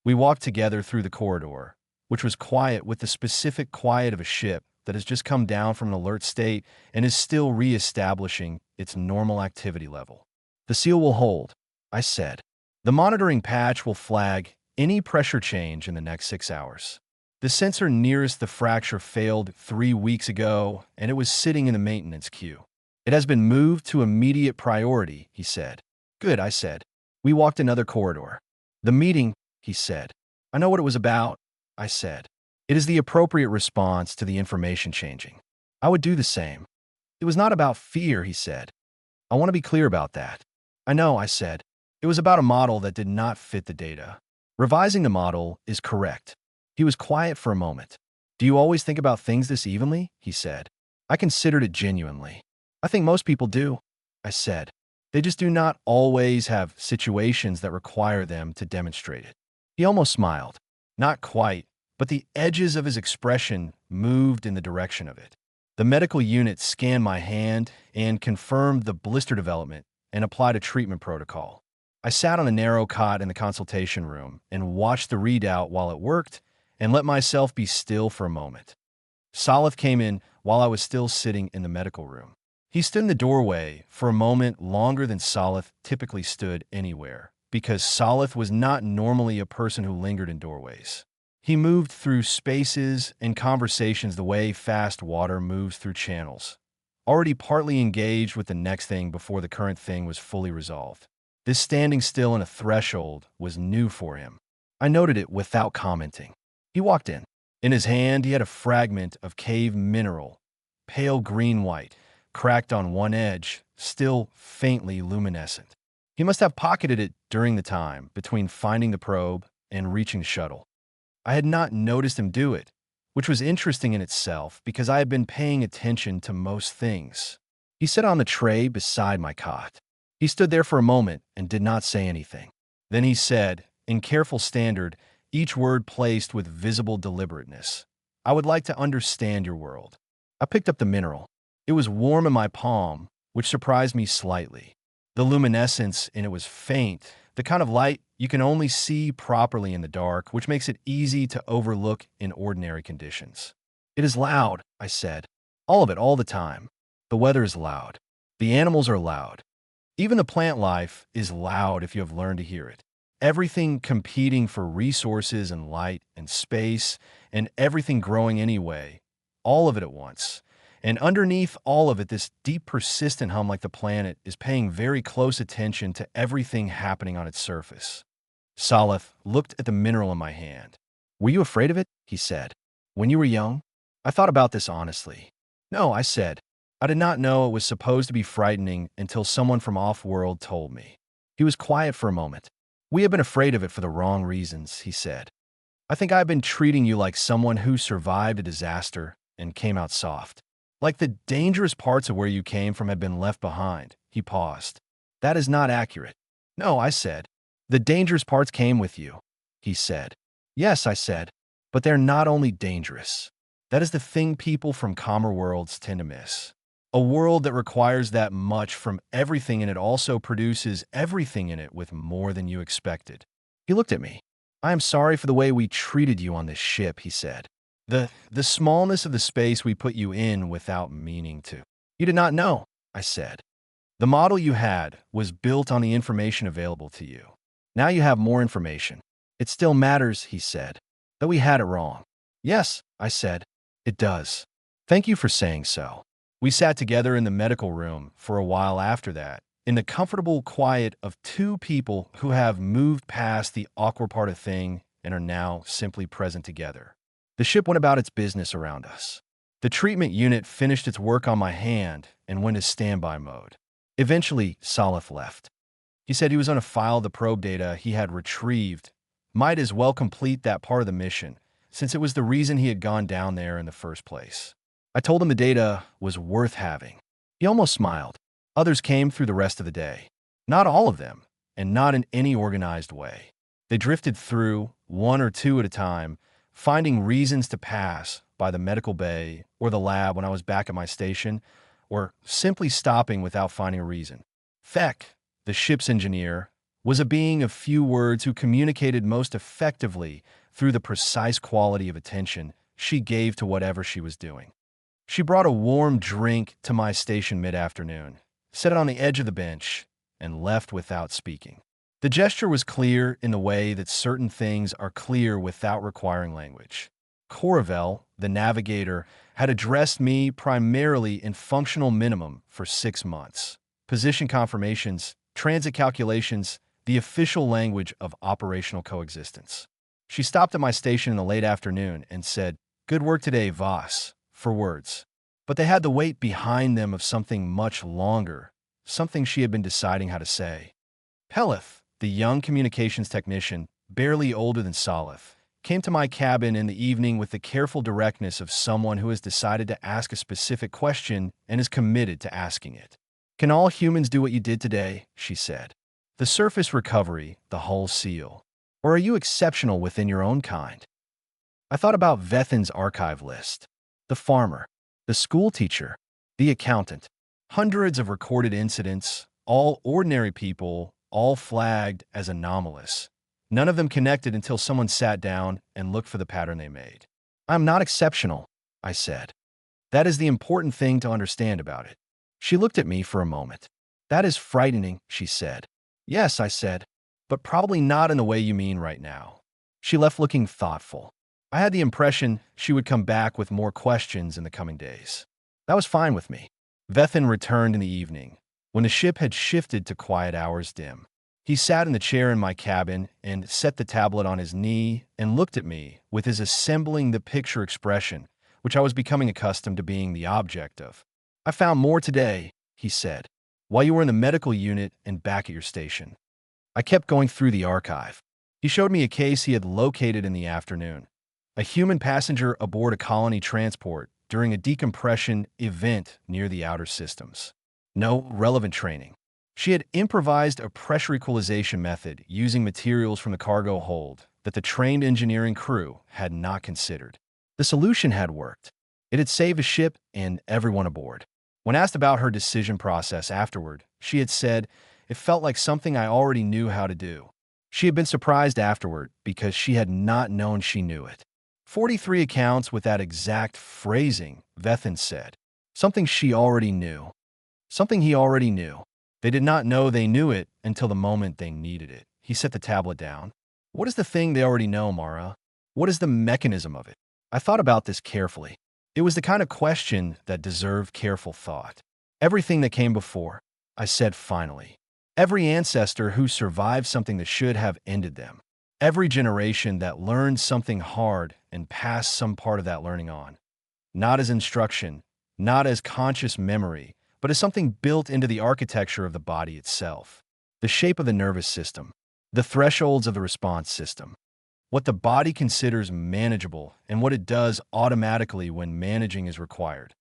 We walked together through the corridor, which was quiet with the specific quiet of a ship that has just come down from an alert state and is still re-establishing its normal activity level. The seal will hold, I said. The monitoring patch will flag any pressure change in the next 6 hours. The sensor nearest the fracture failed 3 weeks ago, and it was sitting in the maintenance queue. It has been moved to immediate priority, he said. Good, I said. We walked another corridor. The meeting, he said. I know what it was about, I said. It is the appropriate response to the information changing. I would do the same. It was not about fear, he said. I want to be clear about that. I know, I said. It was about a model that did not fit the data. Revising the model is correct. He was quiet for a moment. Do you always think about things this evenly? He said. I considered it genuinely. I think most people do, I said. They just do not always have situations that require them to demonstrate it. He almost smiled. Not quite, but the edges of his expression moved in the direction of it. The medical unit scanned my hand and confirmed the blister development and applied a treatment protocol. I sat on a narrow cot in the consultation room and watched the readout while it worked and let myself be still for a moment. Salith came in while I was still sitting in the medical room. He stood in the doorway for a moment longer than Salith typically stood anywhere, because Salith was not normally a person who lingered in doorways. He moved through spaces and conversations the way fast water moves through channels, already partly engaged with the next thing before the current thing was fully resolved. This standing still in a threshold was new for him. I noted it without commenting. He walked in. In his hand, he had a fragment of cave mineral, pale green-white, cracked on one edge, still faintly luminescent. He must have pocketed it during the time between finding the probe and reaching the shuttle. I had not noticed him do it, which was interesting in itself because I had been paying attention to most things. He sat on the tray beside my cot. He stood there for a moment and did not say anything. Then he said, in careful standard, each word placed with visible deliberateness, "I would like to understand your world." I picked up the mineral. It was warm in my palm, which surprised me slightly. The luminescence in it was faint, the kind of light you can only see properly in the dark, which makes it easy to overlook in ordinary conditions. "It is loud," I said. "All of it, all the time. The weather is loud. The animals are loud. Even the plant life is loud if you have learned to hear it. Everything competing for resources and light and space, and everything growing anyway, all of it at once. And underneath all of it, this deep, persistent hum like the planet is paying very close attention to everything happening on its surface." Salif looked at the mineral in my hand. "Were you afraid of it?" he said. "When you were young?" I thought about this honestly. "No," I said. "I did not know it was supposed to be frightening until someone from off-world told me." He was quiet for a moment. "We have been afraid of it for the wrong reasons," he said. "I think I have been treating you like someone who survived a disaster and came out soft. Like the dangerous parts of where you came from had been left behind." He paused. "That is not accurate." "No," I said. "The dangerous parts came with you," he said. "Yes," I said, "but they're not only dangerous. That is the thing people from calmer worlds tend to miss. A world that requires that much from everything in it also produces everything in it with more than you expected." He looked at me. "I am sorry for the way we treated you on this ship," he said. The smallness of the space we put you in without meaning to." "You did not know," I said. "The model you had was built on the information available to you. Now you have more information. It still matters," he said, "that we had it wrong." "Yes," I said, "it does. Thank you for saying so." We sat together in the medical room for a while after that, in the comfortable quiet of two people who have moved past the awkward part of thing and are now simply present together. The ship went about its business around us. The treatment unit finished its work on my hand and went to standby mode. Eventually, Salif left. He said he was going to file the probe data he had retrieved. Might as well complete that part of the mission, since it was the reason he had gone down there in the first place. I told him the data was worth having. He almost smiled. Others came through the rest of the day. Not all of them, and not in any organized way. They drifted through, one or two at a time, finding reasons to pass by the medical bay or the lab when I was back at my station, or simply stopping without finding a reason. Thek, the ship's engineer, was a being of few words who communicated most effectively through the precise quality of attention she gave to whatever she was doing. She brought a warm drink to my station mid-afternoon, set it on the edge of the bench, and left without speaking. The gesture was clear in the way that certain things are clear without requiring language. Coravel, the navigator, had addressed me primarily in functional minimum for 6 months. Position confirmations, transit calculations, the official language of operational coexistence. She stopped at my station in the late afternoon and said, "Good work today, Voss," for words. But they had the weight behind them of something much longer, something she had been deciding how to say. Pelith, the young communications technician, barely older than Salif, came to my cabin in the evening with the careful directness of someone who has decided to ask a specific question and is committed to asking it. "Can all humans do what you did today?" she said. "The surface recovery, the hull seal. Or are you exceptional within your own kind?" I thought about Vethin's archive list. The farmer, the school teacher, the accountant. Hundreds of recorded incidents, all ordinary people, all flagged as anomalous. None of them connected until someone sat down and looked for the pattern they made. "I'm not exceptional," I said. "That is the important thing to understand about it." She looked at me for a moment. "That is frightening," she said. "Yes," I said, "but probably not in the way you mean right now." She left looking thoughtful. I had the impression she would come back with more questions in the coming days. That was fine with me. Vethin returned in the evening, when the ship had shifted to quiet hours dim. He sat in the chair in my cabin and set the tablet on his knee and looked at me with his assembling the picture expression, which I was becoming accustomed to being the object of. "I found more today," he said, "while you were in the medical unit and back at your station." I kept going through the archive. He showed me a case he had located in the afternoon. A human passenger aboard a colony transport during a decompression event near the outer systems. No relevant training. She had improvised a pressure equalization method using materials from the cargo hold that the trained engineering crew had not considered. The solution had worked. It had saved a ship and everyone aboard. When asked about her decision process afterward, she had said, "It felt like something I already knew how to do." She had been surprised afterward because she had not known she knew it. 43 accounts with that exact phrasing, Vethin said. Something she already knew. Something he already knew. They did not know they knew it until the moment they needed it. He set the tablet down. What is the thing they already know, Mara? What is the mechanism of it? I thought about this carefully. It was the kind of question that deserved careful thought. Everything that came before, I said finally. Every ancestor who survived something that should have ended them. Every generation that learned something hard and passed some part of that learning on. Not as instruction, not as conscious memory, but as something built into the architecture of the body itself. The shape of the nervous system, the thresholds of the response system, what the body considers manageable and what it does automatically when managing is required.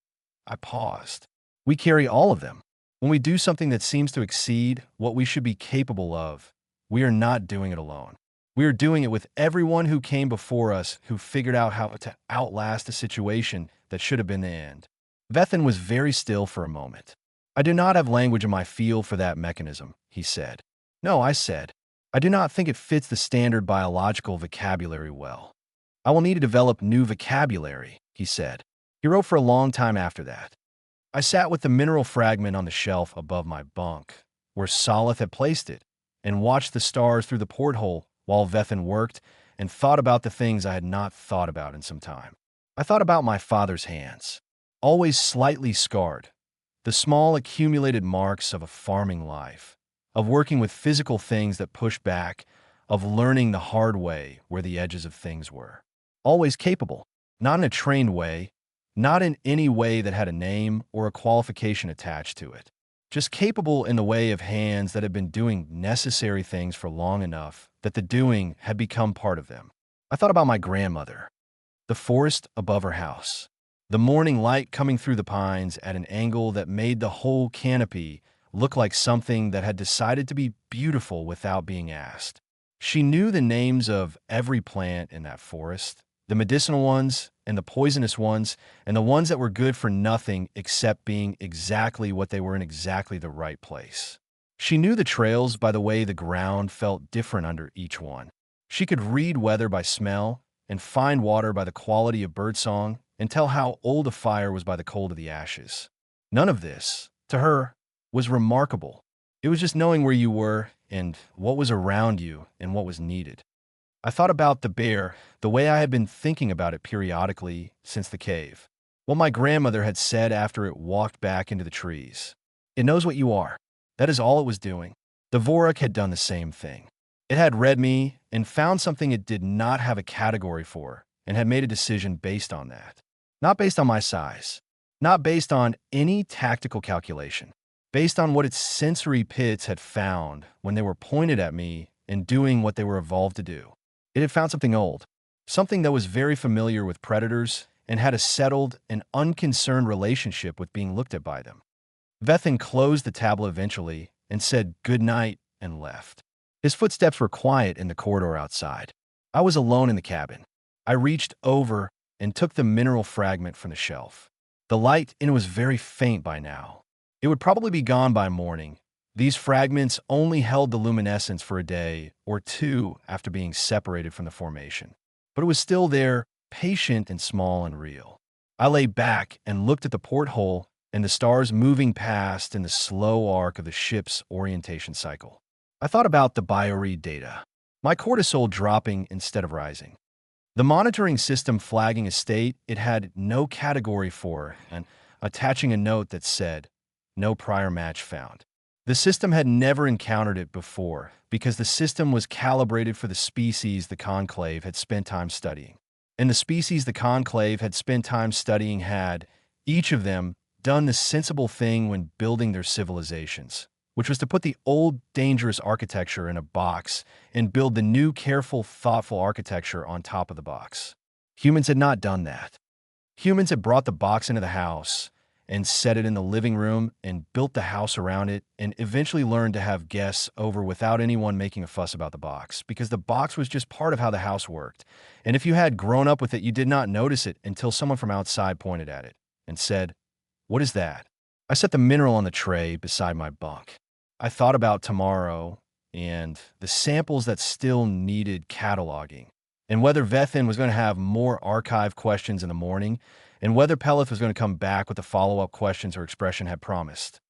I paused. We carry all of them. When we do something that seems to exceed what we should be capable of, we are not doing it alone. We are doing it with everyone who came before us who figured out how to outlast a situation that should have been the end. Vethin was very still for a moment. I do not have language in my field for that mechanism, he said. No, I said. I do not think it fits the standard biological vocabulary well. I will need to develop new vocabulary, he said. He wrote for a long time after that. I sat with the mineral fragment on the shelf above my bunk, where Salith had placed it, and watched the stars through the porthole while Vethin worked and thought about the things I had not thought about in some time. I thought about my father's hands, always slightly scarred, the small accumulated marks of a farming life, of working with physical things that push back, of learning the hard way where the edges of things were. Always capable, not in a trained way, not in any way that had a name or a qualification attached to it. Just capable in the way of hands that had been doing necessary things for long enough that the doing had become part of them. I thought about my grandmother, the forest above her house, the morning light coming through the pines at an angle that made the whole canopy look like something that had decided to be beautiful without being asked. She knew the names of every plant in that forest, the medicinal ones and the poisonous ones, and the ones that were good for nothing except being exactly what they were in exactly the right place. She knew the trails by the way the ground felt different under each one. She could read weather by smell and find water by the quality of birdsong and tell how old a fire was by the cold of the ashes. None of this, to her, was remarkable. It was just knowing where you were and what was around you and what was needed. I thought about the bear the way I had been thinking about it periodically since the cave. What my grandmother had said after it walked back into the trees. It knows what you are. That is all it was doing. The Vorak had done the same thing. It had read me and found something it did not have a category for and had made a decision based on that. Not based on my size. Not based on any tactical calculation. Based on what its sensory pits had found when they were pointed at me and doing what they were evolved to do. It had found something old, something that was very familiar with predators and had a settled and unconcerned relationship with being looked at by them. Vethin closed the tablet eventually and said good night and left. His footsteps were quiet in the corridor outside. I was alone in the cabin. I reached over and took the mineral fragment from the shelf. The light in it was very faint by now. It would probably be gone by morning. These fragments only held the luminescence for a day or two after being separated from the formation. But it was still there, patient and small and real. I lay back and looked at the porthole and the stars moving past in the slow arc of the ship's orientation cycle. I thought about the bioread data, my cortisol dropping instead of rising. The monitoring system flagging a state it had no category for and attaching a note that said, "No prior match found." The system had never encountered it before because the system was calibrated for the species the Conclave had spent time studying. And the species the Conclave had spent time studying had, each of them, done the sensible thing when building their civilizations, which was to put the old, dangerous architecture in a box and build the new, careful, thoughtful architecture on top of the box. Humans had not done that. Humans had brought the box into the house and set it in the living room and built the house around it and eventually learned to have guests over without anyone making a fuss about the box because the box was just part of how the house worked. And if you had grown up with it, you did not notice it until someone from outside pointed at it and said, "What is that?" I set the mineral on the tray beside my bunk. I thought about tomorrow and the samples that still needed cataloging, and whether Vethin was going to have more archive questions in the morning, and whether Pelith was going to come back with the follow-up questions her expression had promised.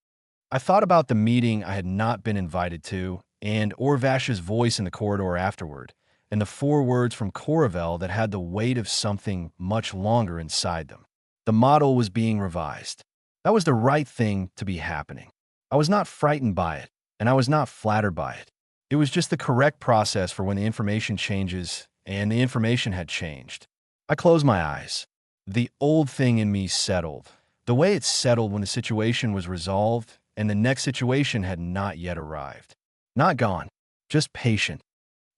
I thought about the meeting I had not been invited to, and Orvash's voice in the corridor afterward, and the 4 words from Coravel that had the weight of something much longer inside them. The model was being revised. That was the right thing to be happening. I was not frightened by it, and I was not flattered by it. It was just the correct process for when the information changes, and the information had changed. I closed my eyes. The old thing in me settled, the way it settled when the situation was resolved and the next situation had not yet arrived. Not gone, just patient,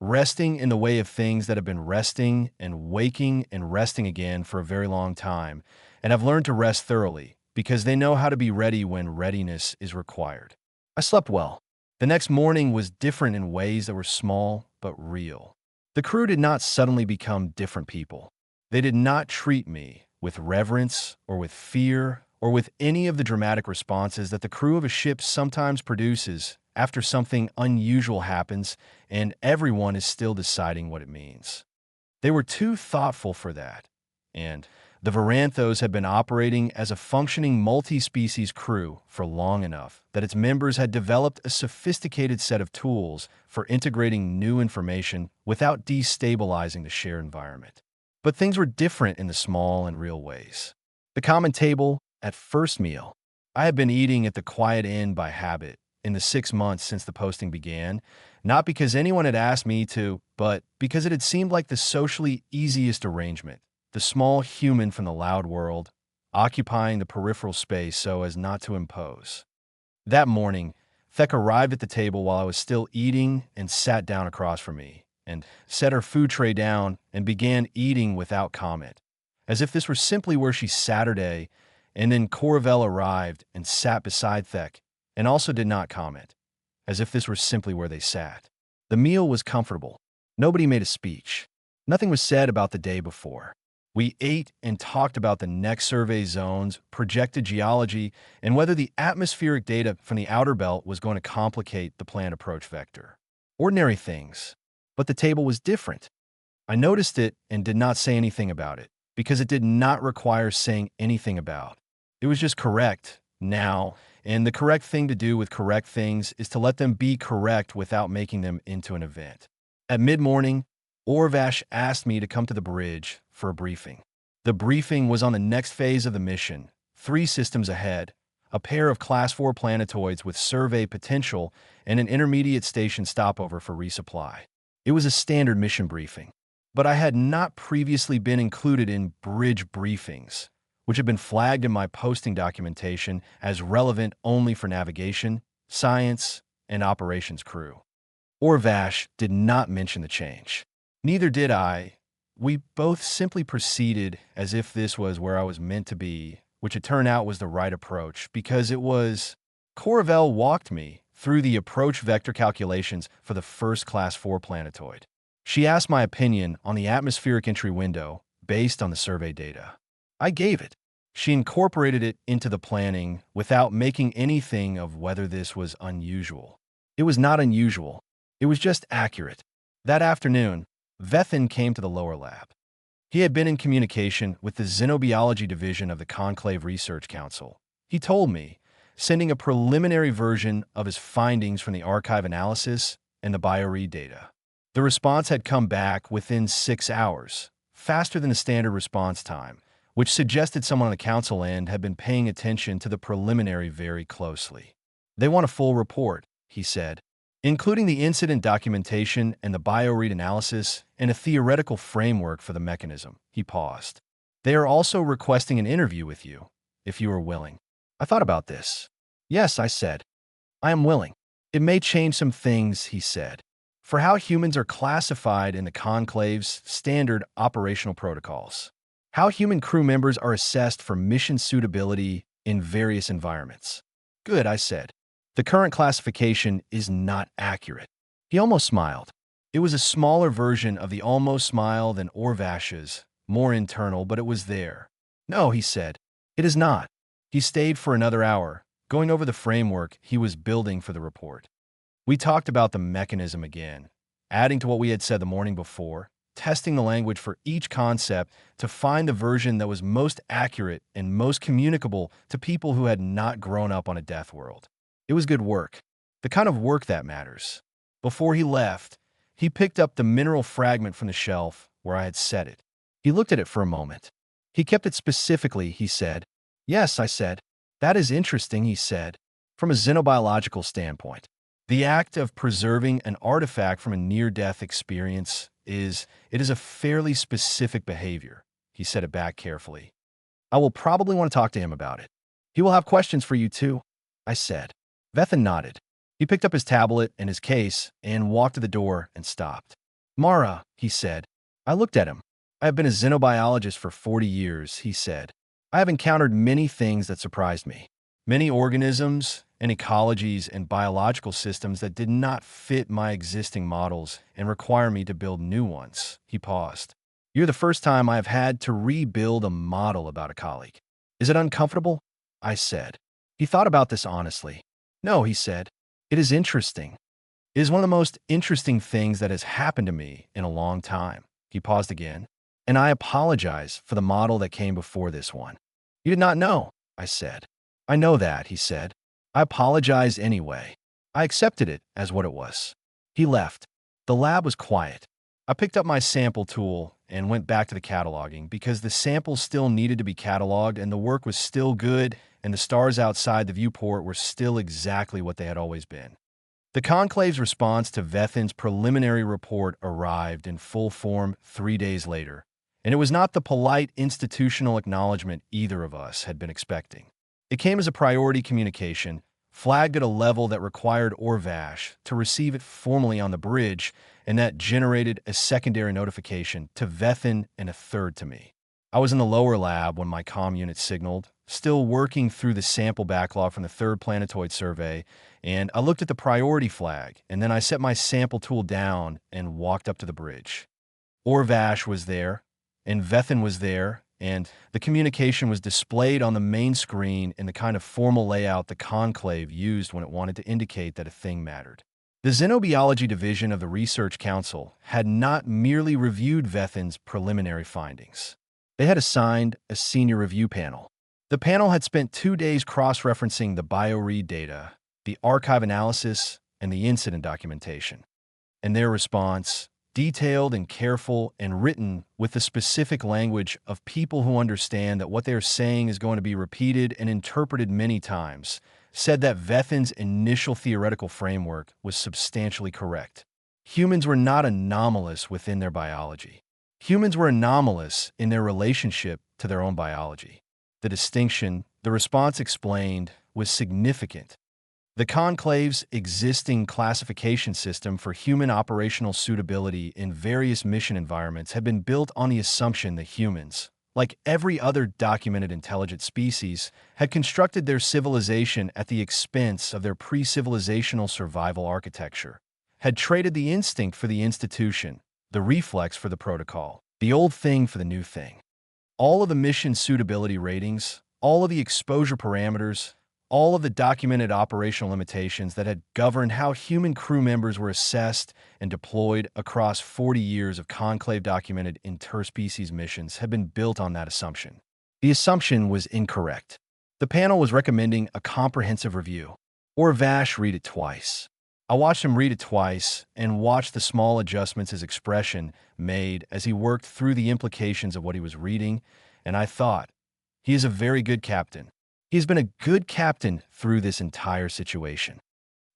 resting in the way of things that have been resting and waking and resting again for a very long time, and have learned to rest thoroughly because they know how to be ready when readiness is required. I slept well. The next morning was different in ways that were small but real. The crew did not suddenly become different people. They did not treat me with reverence or with fear or with any of the dramatic responses that the crew of a ship sometimes produces after something unusual happens and everyone is still deciding what it means. They were too thoughtful for that, and the Varanthos had been operating as a functioning multi-species crew for long enough that its members had developed a sophisticated set of tools for integrating new information without destabilizing the shared environment. But things were different in the small and real ways. The common table at first meal. I had been eating at the quiet inn by habit in the 6 months since the posting began, not because anyone had asked me to, but because it had seemed like the socially easiest arrangement. The small human from the loud world, occupying the peripheral space so as not to impose. That morning, Thek arrived at the table while I was still eating and sat down across from me, and set her food tray down and began eating without comment, as if this were simply where she sat her day, and then Coravel arrived and sat beside Thek, and also did not comment, as if this were simply where they sat. The meal was comfortable. Nobody made a speech. Nothing was said about the day before. We ate and talked about the next survey zones, projected geology, and whether the atmospheric data from the outer belt was going to complicate the planned approach vector. Ordinary things. But the table was different. I noticed it and did not say anything about it, because it did not require saying anything about. It was just correct, now, and the correct thing to do with correct things is to let them be correct without making them into an event. At mid-morning, Orvash asked me to come to the bridge for a briefing. The briefing was on the next phase of the mission, 3 systems ahead, a pair of Class 4 planetoids with survey potential, and an intermediate station stopover for resupply. It was a standard mission briefing, but I had not previously been included in bridge briefings, which had been flagged in my posting documentation as relevant only for navigation, science, and operations crew. Orvash did not mention the change. Neither did I. We both simply proceeded as if this was where I was meant to be, which it turned out was the right approach because it was. Coravel walked me through the approach vector calculations for the first Class 4 planetoid. She asked my opinion on the atmospheric entry window based on the survey data. I gave it. She incorporated it into the planning without making anything of whether this was unusual. It was not unusual. It was just accurate. That afternoon, Vethin came to the lower lab. He had been in communication with the Xenobiology Division of the Conclave Research Council. He told me, sending a preliminary version of his findings from the archive analysis and the bioread data. The response had come back within 6 hours, faster than the standard response time, which suggested someone on the council end had been paying attention to the preliminary very closely. They want a full report, he said, including the incident documentation and the bioread analysis and a theoretical framework for the mechanism. He paused. They are also requesting an interview with you, if you are willing. I thought about this. Yes, I said. I am willing. It may change some things, he said, for how humans are classified in the Conclave's standard operational protocols. How human crew members are assessed for mission suitability in various environments. Good, I said. The current classification is not accurate. He almost smiled. It was a smaller version of the almost smile than Orvash's, more internal, but it was there. No, he said. It is not. He stayed for another hour, going over the framework he was building for the report. We talked about the mechanism again, adding to what we had said the morning before, testing the language for each concept to find the version that was most accurate and most communicable to people who had not grown up on a death world. It was good work, the kind of work that matters. Before he left, he picked up the mineral fragment from the shelf where I had set it. He looked at it for a moment. He kept it specifically, he said. Yes, I said. That is interesting, he said, from a xenobiological standpoint. The act of preserving an artifact from a near-death experience is a fairly specific behavior. He said it back carefully. I will probably want to talk to him about it. He will have questions for you too, I said. Vethin nodded. He picked up his tablet and his case and walked to the door and stopped. Mara, he said. I looked at him. I have been a xenobiologist for 40 years, he said. I have encountered many things that surprised me. Many organisms and ecologies and biological systems that did not fit my existing models and require me to build new ones. He paused. You're the first time I have had to rebuild a model about a colleague. Is it uncomfortable? I said. He thought about this honestly. No, he said. It is interesting. It is one of the most interesting things that has happened to me in a long time. He paused again. And I apologize for the model that came before this one. You did not know, I said. I know that, he said. I apologize anyway. I accepted it as what it was. He left. The lab was quiet. I picked up my sample tool and went back to the cataloging because the samples still needed to be cataloged and the work was still good and the stars outside the viewport were still exactly what they had always been. The Conclave's response to Vethin's preliminary report arrived in full form 3 days later, and it was not the polite institutional acknowledgement either of us had been expecting. It came as a priority communication, flagged at a level that required Orvash to receive it formally on the bridge, and that generated a secondary notification to Vethin and a third to me. I was in the lower lab when my comm unit signaled, still working through the sample backlog from the third planetoid survey, and I looked at the priority flag, and then I set my sample tool down and walked up to the bridge. Orvash was there, and Vethin was there, and the communication was displayed on the main screen in the kind of formal layout the Conclave used when it wanted to indicate that a thing mattered. The Xenobiology Division of the Research Council had not merely reviewed Vethin's preliminary findings. They had assigned a senior review panel. The panel had spent 2 days cross-referencing the bioread data, the archive analysis, and the incident documentation. And their response, detailed and careful and written with the specific language of people who understand that what they are saying is going to be repeated and interpreted many times, said that Vethin's initial theoretical framework was substantially correct. Humans were not anomalous within their biology. Humans were anomalous in their relationship to their own biology. The distinction, the response explained, was significant. The Conclave's existing classification system for human operational suitability in various mission environments had been built on the assumption that humans, like every other documented intelligent species, had constructed their civilization at the expense of their pre-civilizational survival architecture, had traded the instinct for the institution, the reflex for the protocol, the old thing for the new thing. All of the mission suitability ratings, all of the exposure parameters, all of the documented operational limitations that had governed how human crew members were assessed and deployed across 40 years of Conclave-documented interspecies missions had been built on that assumption. The assumption was incorrect. The panel was recommending a comprehensive review. Orvash read it twice. I watched him read it twice and watched the small adjustments his expression made as he worked through the implications of what he was reading, and I thought, he is a very good captain. He has been a good captain through this entire situation.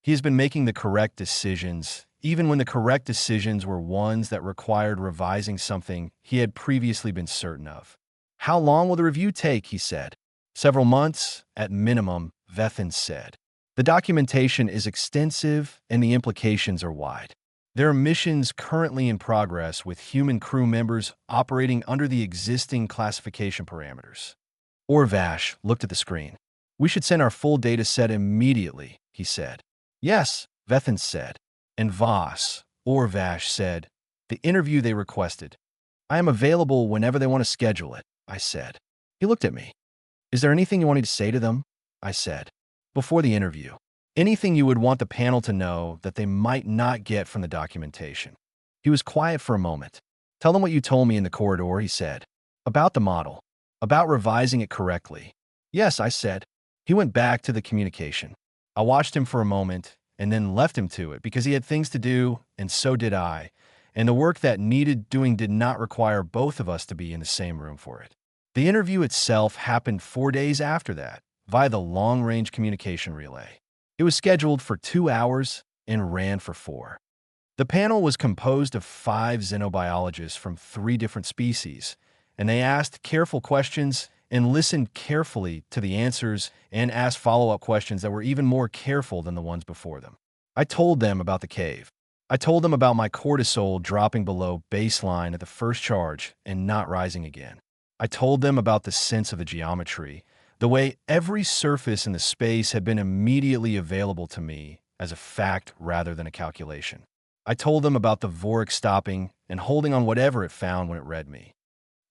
He has been making the correct decisions, even when the correct decisions were ones that required revising something he had previously been certain of. How long will the review take, he said. Several months, at minimum, Vethin said. The documentation is extensive and the implications are wide. There are missions currently in progress with human crew members operating under the existing classification parameters. Orvash looked at the screen. We should send our full data set immediately, he said. Yes, Vethan said. And Voss, or Vash, said, the interview they requested. I am available whenever they want to schedule it, I said. He looked at me. Is there anything you wanted to say to them? I said. Before the interview. Anything you would want the panel to know that they might not get from the documentation. He was quiet for a moment. Tell them what you told me in the corridor, he said. About the model. About revising it correctly. Yes, I said. He went back to the communication. I watched him for a moment and then left him to it because he had things to do, and so did I, and the work that needed doing did not require both of us to be in the same room for it. The interview itself happened 4 days after that, via the long-range communication relay. It was scheduled for 2 hours and ran for 4. The panel was composed of 5 xenobiologists from 3 different species, and they asked careful questions and listened carefully to the answers and asked follow-up questions that were even more careful than the ones before them. I told them about the cave. I told them about my cortisol dropping below baseline at the first charge and not rising again. I told them about the sense of the geometry, the way every surface in the space had been immediately available to me as a fact rather than a calculation. I told them about the Vorik stopping and holding on whatever it found when it read me.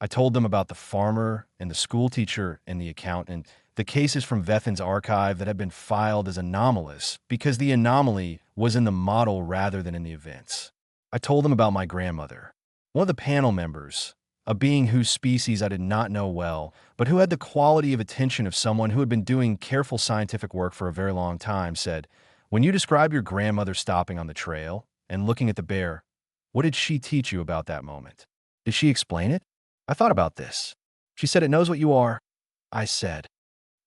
I told them about the farmer and the schoolteacher and the accountant, the cases from Vethan's archive that had been filed as anomalous because the anomaly was in the model rather than in the events. I told them about my grandmother, one of the panel members, a being whose species I did not know well, but who had the quality of attention of someone who had been doing careful scientific work for a very long time, said, when you describe your grandmother stopping on the trail and looking at the bear, what did she teach you about that moment? Did she explain it? I thought about this. She said it knows what you are. I said.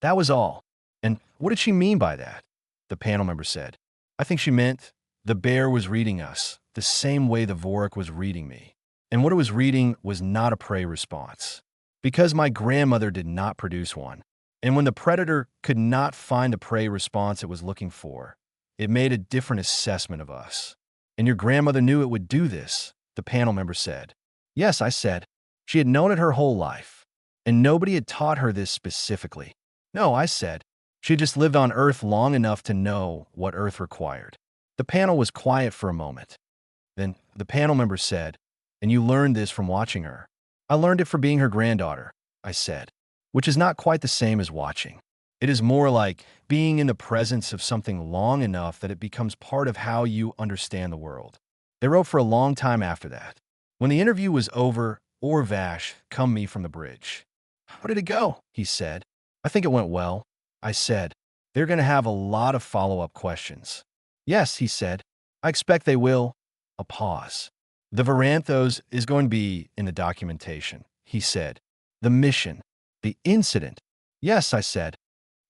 That was all. And what did she mean by that? The panel member said. I think she meant the bear was reading us, the same way the Vorik was reading me. And what it was reading was not a prey response. Because my grandmother did not produce one. And when the predator could not find the prey response it was looking for, it made a different assessment of us. And your grandmother knew it would do this, the panel member said. Yes, I said. She had known it her whole life, and nobody had taught her this specifically. No, I said. She had just lived on Earth long enough to know what Earth required. The panel was quiet for a moment. Then the panel member said, and you learned this from watching her. I learned it from being her granddaughter, I said, which is not quite the same as watching. It is more like being in the presence of something long enough that it becomes part of how you understand the world. They wrote for a long time after that. When the interview was over, Vash come me from the bridge. How did it go? He said. I think it went well. I said. They're going to have a lot of follow-up questions. Yes, he said. I expect they will. A pause. The Varanthos is going to be in the documentation, he said. The mission. The incident. Yes, I said.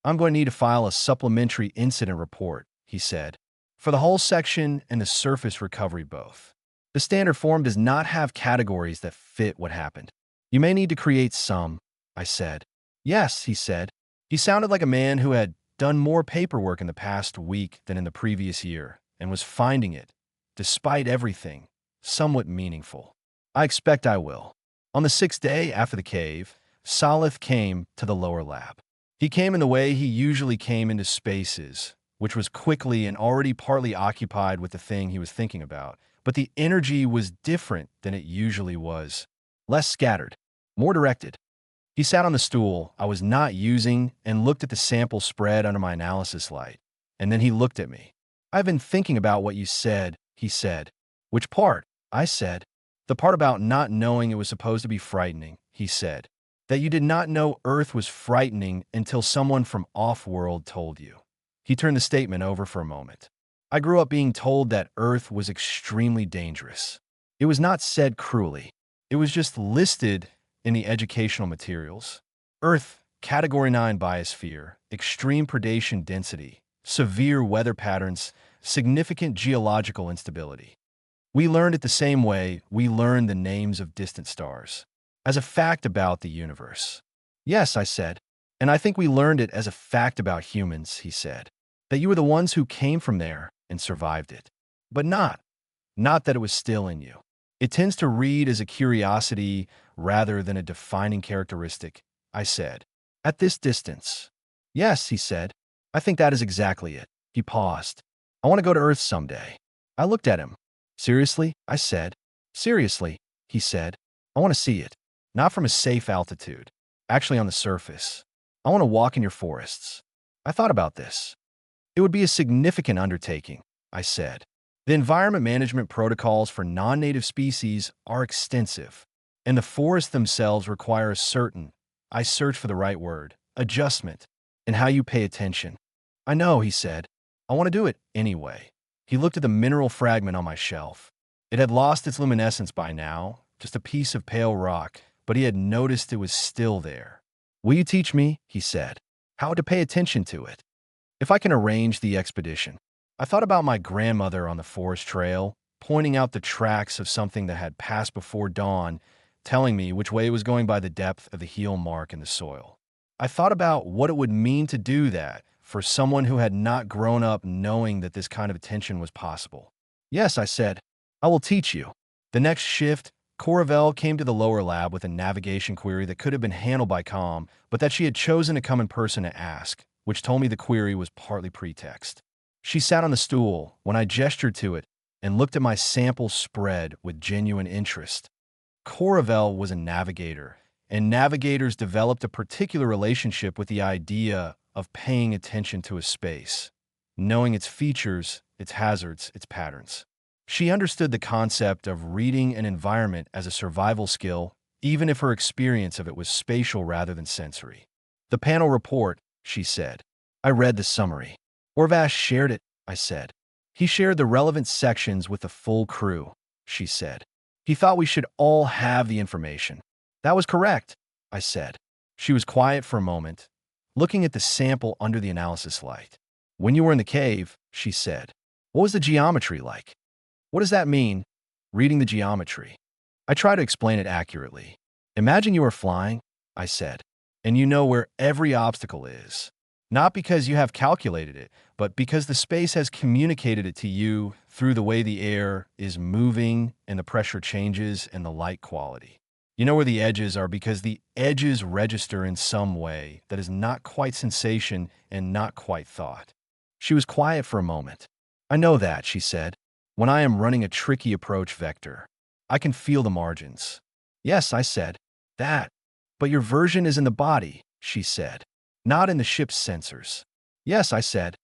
I'm going to need to file a supplementary incident report, he said. For the whole section and the surface recovery both. The standard form does not have categories that fit what happened. You may need to create some, I said. Yes, he said. He sounded like a man who had done more paperwork in the past week than in the previous year and was finding it, despite everything, somewhat meaningful. I expect I will. On the 6th day after the cave, Salith came to the lower lab. He came in the way he usually came into spaces, which was quickly and already partly occupied with the thing he was thinking about. But the energy was different than it usually was, less scattered, more directed. He sat on the stool I was not using and looked at the sample spread under my analysis light. And then he looked at me. I've been thinking about what you said, he said. Which part? I said. The part about not knowing it was supposed to be frightening, he said. That you did not know Earth was frightening until someone from off-world told you. He turned the statement over for a moment. I grew up being told that Earth was extremely dangerous. It was not said cruelly. It was just listed in the educational materials. Earth, Category 9 biosphere, extreme predation density, severe weather patterns, significant geological instability. We learned it the same way we learned the names of distant stars, as a fact about the universe. Yes, I said, and I think we learned it as a fact about humans, he said, that you were the ones who came from there and survived it. But not that it was still in you. It tends to read as a curiosity rather than a defining characteristic, I said. At this distance, Yes, he said. I think that is exactly it. He paused. I want to go to Earth someday. I looked at him. Seriously? I said. Seriously, he said. I want to see it. Not from a safe altitude. Actually on the surface. I want to walk in your forests. I thought about this. It would be a significant undertaking, I said. The environment management protocols for non-native species are extensive, and the forests themselves require a certain, I searched for the right word, adjustment in how you pay attention. I know, he said. I want to do it anyway. He looked at the mineral fragment on my shelf. It had lost its luminescence by now, just a piece of pale rock, but he had noticed it was still there. Will you teach me, he said, how to pay attention to it? If I can arrange the expedition. I thought about my grandmother on the forest trail, pointing out the tracks of something that had passed before dawn, telling me which way it was going by the depth of the heel mark in the soil. I thought about what it would mean to do that for someone who had not grown up knowing that this kind of attention was possible. Yes, I said, I will teach you. The next shift, Coravelle came to the lower lab with a navigation query that could have been handled by Com, but that she had chosen to come in person to ask, which told me the query was partly pretext. She sat on the stool when I gestured to it and looked at my sample spread with genuine interest. Coravelle was a navigator, and navigators developed a particular relationship with the idea of paying attention to a space, knowing its features, its hazards, its patterns. She understood the concept of reading an environment as a survival skill, even if her experience of it was spatial rather than sensory. The panel report, she said. I read the summary. Orvash shared it, I said. He shared the relevant sections with the full crew, she said. He thought we should all have the information. That was correct, I said. She was quiet for a moment, looking at the sample under the analysis light. When you were in the cave, she said, what was the geometry like? What does that mean? Reading the geometry. I try to explain it accurately. Imagine you are flying, I said, and you know where every obstacle is. Not because you have calculated it, but because the space has communicated it to you through the way the air is moving and the pressure changes and the light quality. You know where the edges are because the edges register in some way that is not quite sensation and not quite thought. She was quiet for a moment. I know that, she said. When I am running a tricky approach vector, I can feel the margins. Yes, I said. That. But your version is in the body, she said. Not in the ship's sensors. Yes, I said.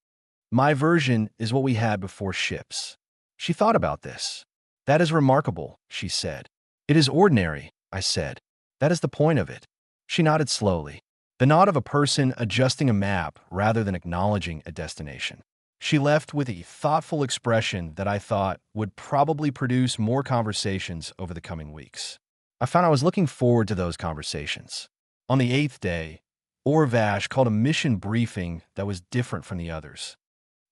My version is what we had before ships. She thought about this. That is remarkable, she said. It is ordinary, I said. That is the point of it. She nodded slowly. The nod of a person adjusting a map rather than acknowledging a destination. She left with a thoughtful expression that I thought would probably produce more conversations over the coming weeks. I found I was looking forward to those conversations. On the 8th day, Orvash called a mission briefing that was different from the others.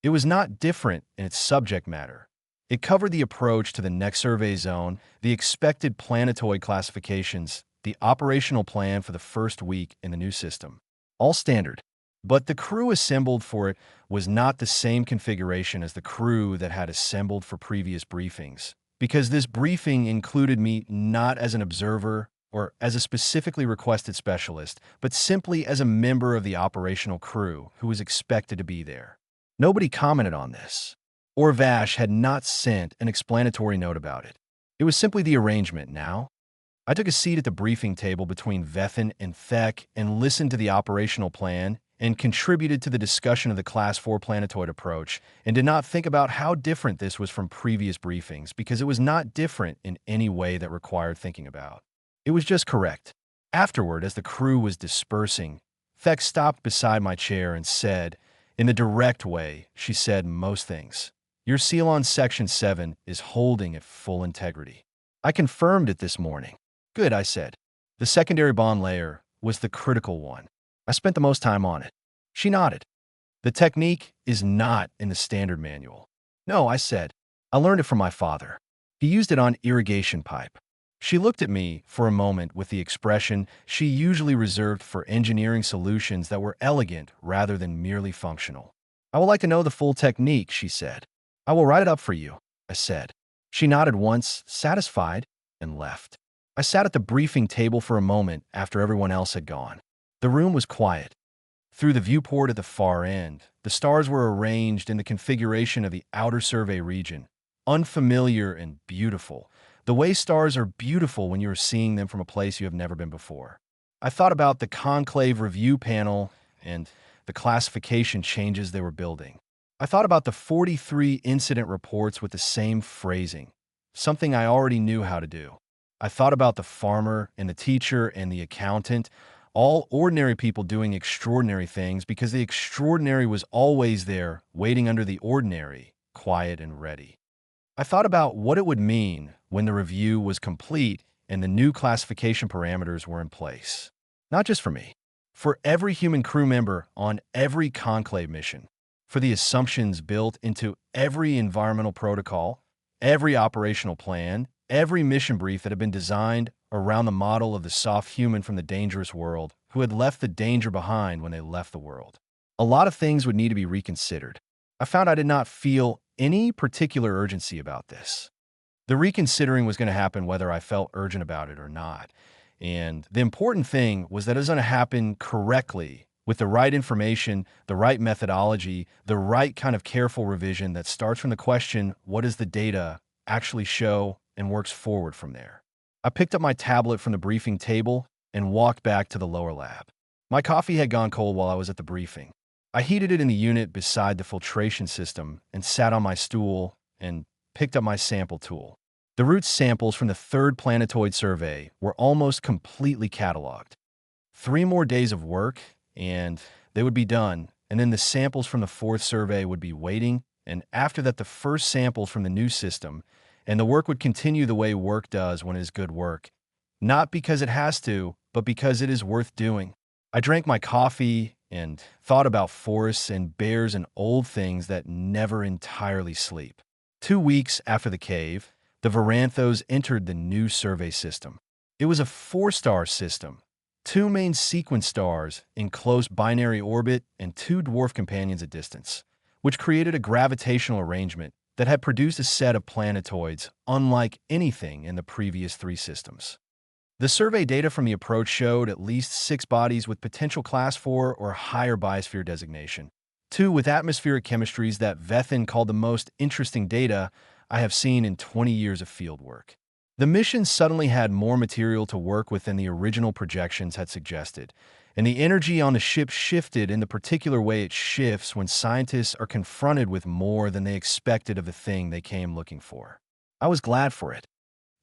It was not different in its subject matter. It covered the approach to the next survey zone, the expected planetoid classifications, the operational plan for the first week in the new system. All standard. But the crew assembled for it was not the same configuration as the crew that had assembled for previous briefings, because this briefing included me not as an observer or as a specifically requested specialist, but simply as a member of the operational crew who was expected to be there. Nobody commented on this. Orvash had not sent an explanatory note about it. It was simply the arrangement now. I took a seat at the briefing table between Vethin and Thek and listened to the operational plan and contributed to the discussion of the Class 4 planetoid approach and did not think about how different this was from previous briefings because it was not different in any way that required thinking about. It was just correct. Afterward, as the crew was dispersing, Thek stopped beside my chair and said, in the direct way she said most things, your seal on Section 7 is holding at full integrity. I confirmed it this morning. Good, I said. The secondary bond layer was the critical one. I spent the most time on it. She nodded. The technique is not in the standard manual. No, I said. I learned it from my father. He used it on irrigation pipe. She looked at me for a moment with the expression she usually reserved for engineering solutions that were elegant rather than merely functional. I would like to know the full technique, she said. I will write it up for you, I said. She nodded once, satisfied, and left. I sat at the briefing table for a moment after everyone else had gone. The room was quiet. Through the viewport at the far end, the stars were arranged in the configuration of the outer survey region, unfamiliar and beautiful, the way stars are beautiful when you are seeing them from a place you have never been before. I thought about the conclave review panel and the classification changes they were building. I thought about the 43 incident reports with the same phrasing, something I already knew how to do. I thought about the farmer and the teacher and the accountant, all ordinary people doing extraordinary things because the extraordinary was always there, waiting under the ordinary, quiet and ready. I thought about what it would mean when the review was complete and the new classification parameters were in place. Not just for me, for every human crew member on every conclave mission, for the assumptions built into every environmental protocol, every operational plan, every mission brief that had been designed around the model of the soft human from the dangerous world who had left the danger behind when they left the world. A lot of things would need to be reconsidered. I found I did not feel any particular urgency about this. The reconsidering was going to happen whether I felt urgent about it or not. And the important thing was that it was going to happen correctly, with the right information, the right methodology, the right kind of careful revision that starts from the question, what does the data actually show, and works forward from there. I picked up my tablet from the briefing table and walked back to the lower lab. My coffee had gone cold while I was at the briefing. I heated it in the unit beside the filtration system and sat on my stool and picked up my sample tool. The root samples from the third planetoid survey were almost completely cataloged. 3 more days of work, and they would be done, and then the samples from the fourth survey would be waiting, and after that the first samples from the new system, and the work would continue the way work does when it is good work. Not because it has to, but because it is worth doing. I drank my coffee and thought about forests and bears and old things that never entirely sleep. 2 weeks after the cave, the Varanthos entered the new survey system. It was a 4-star system, 2 main sequence stars in close binary orbit and 2 dwarf companions at distance, which created a gravitational arrangement that had produced a set of planetoids unlike anything in the previous 3 systems. The survey data from the approach showed at least 6 bodies with potential Class 4 or higher biosphere designation, 2 with atmospheric chemistries that Vethin called the most interesting data I have seen in 20 years of fieldwork. The mission suddenly had more material to work with than the original projections had suggested, and the energy on the ship shifted in the particular way it shifts when scientists are confronted with more than they expected of the thing they came looking for. I was glad for it.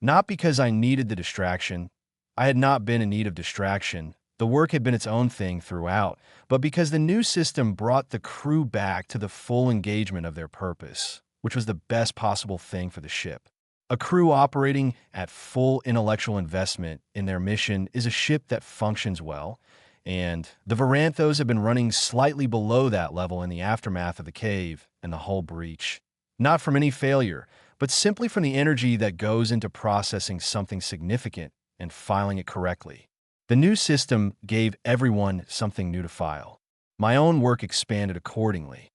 Not because I needed the distraction. I had not been in need of distraction. The work had been its own thing throughout, but because the new system brought the crew back to the full engagement of their purpose, which was the best possible thing for the ship. A crew operating at full intellectual investment in their mission is a ship that functions well, and the Varanthos have been running slightly below that level in the aftermath of the cave and the hull breach. Not from any failure, but simply from the energy that goes into processing something significant and filing it correctly. The new system gave everyone something new to file. My own work expanded accordingly.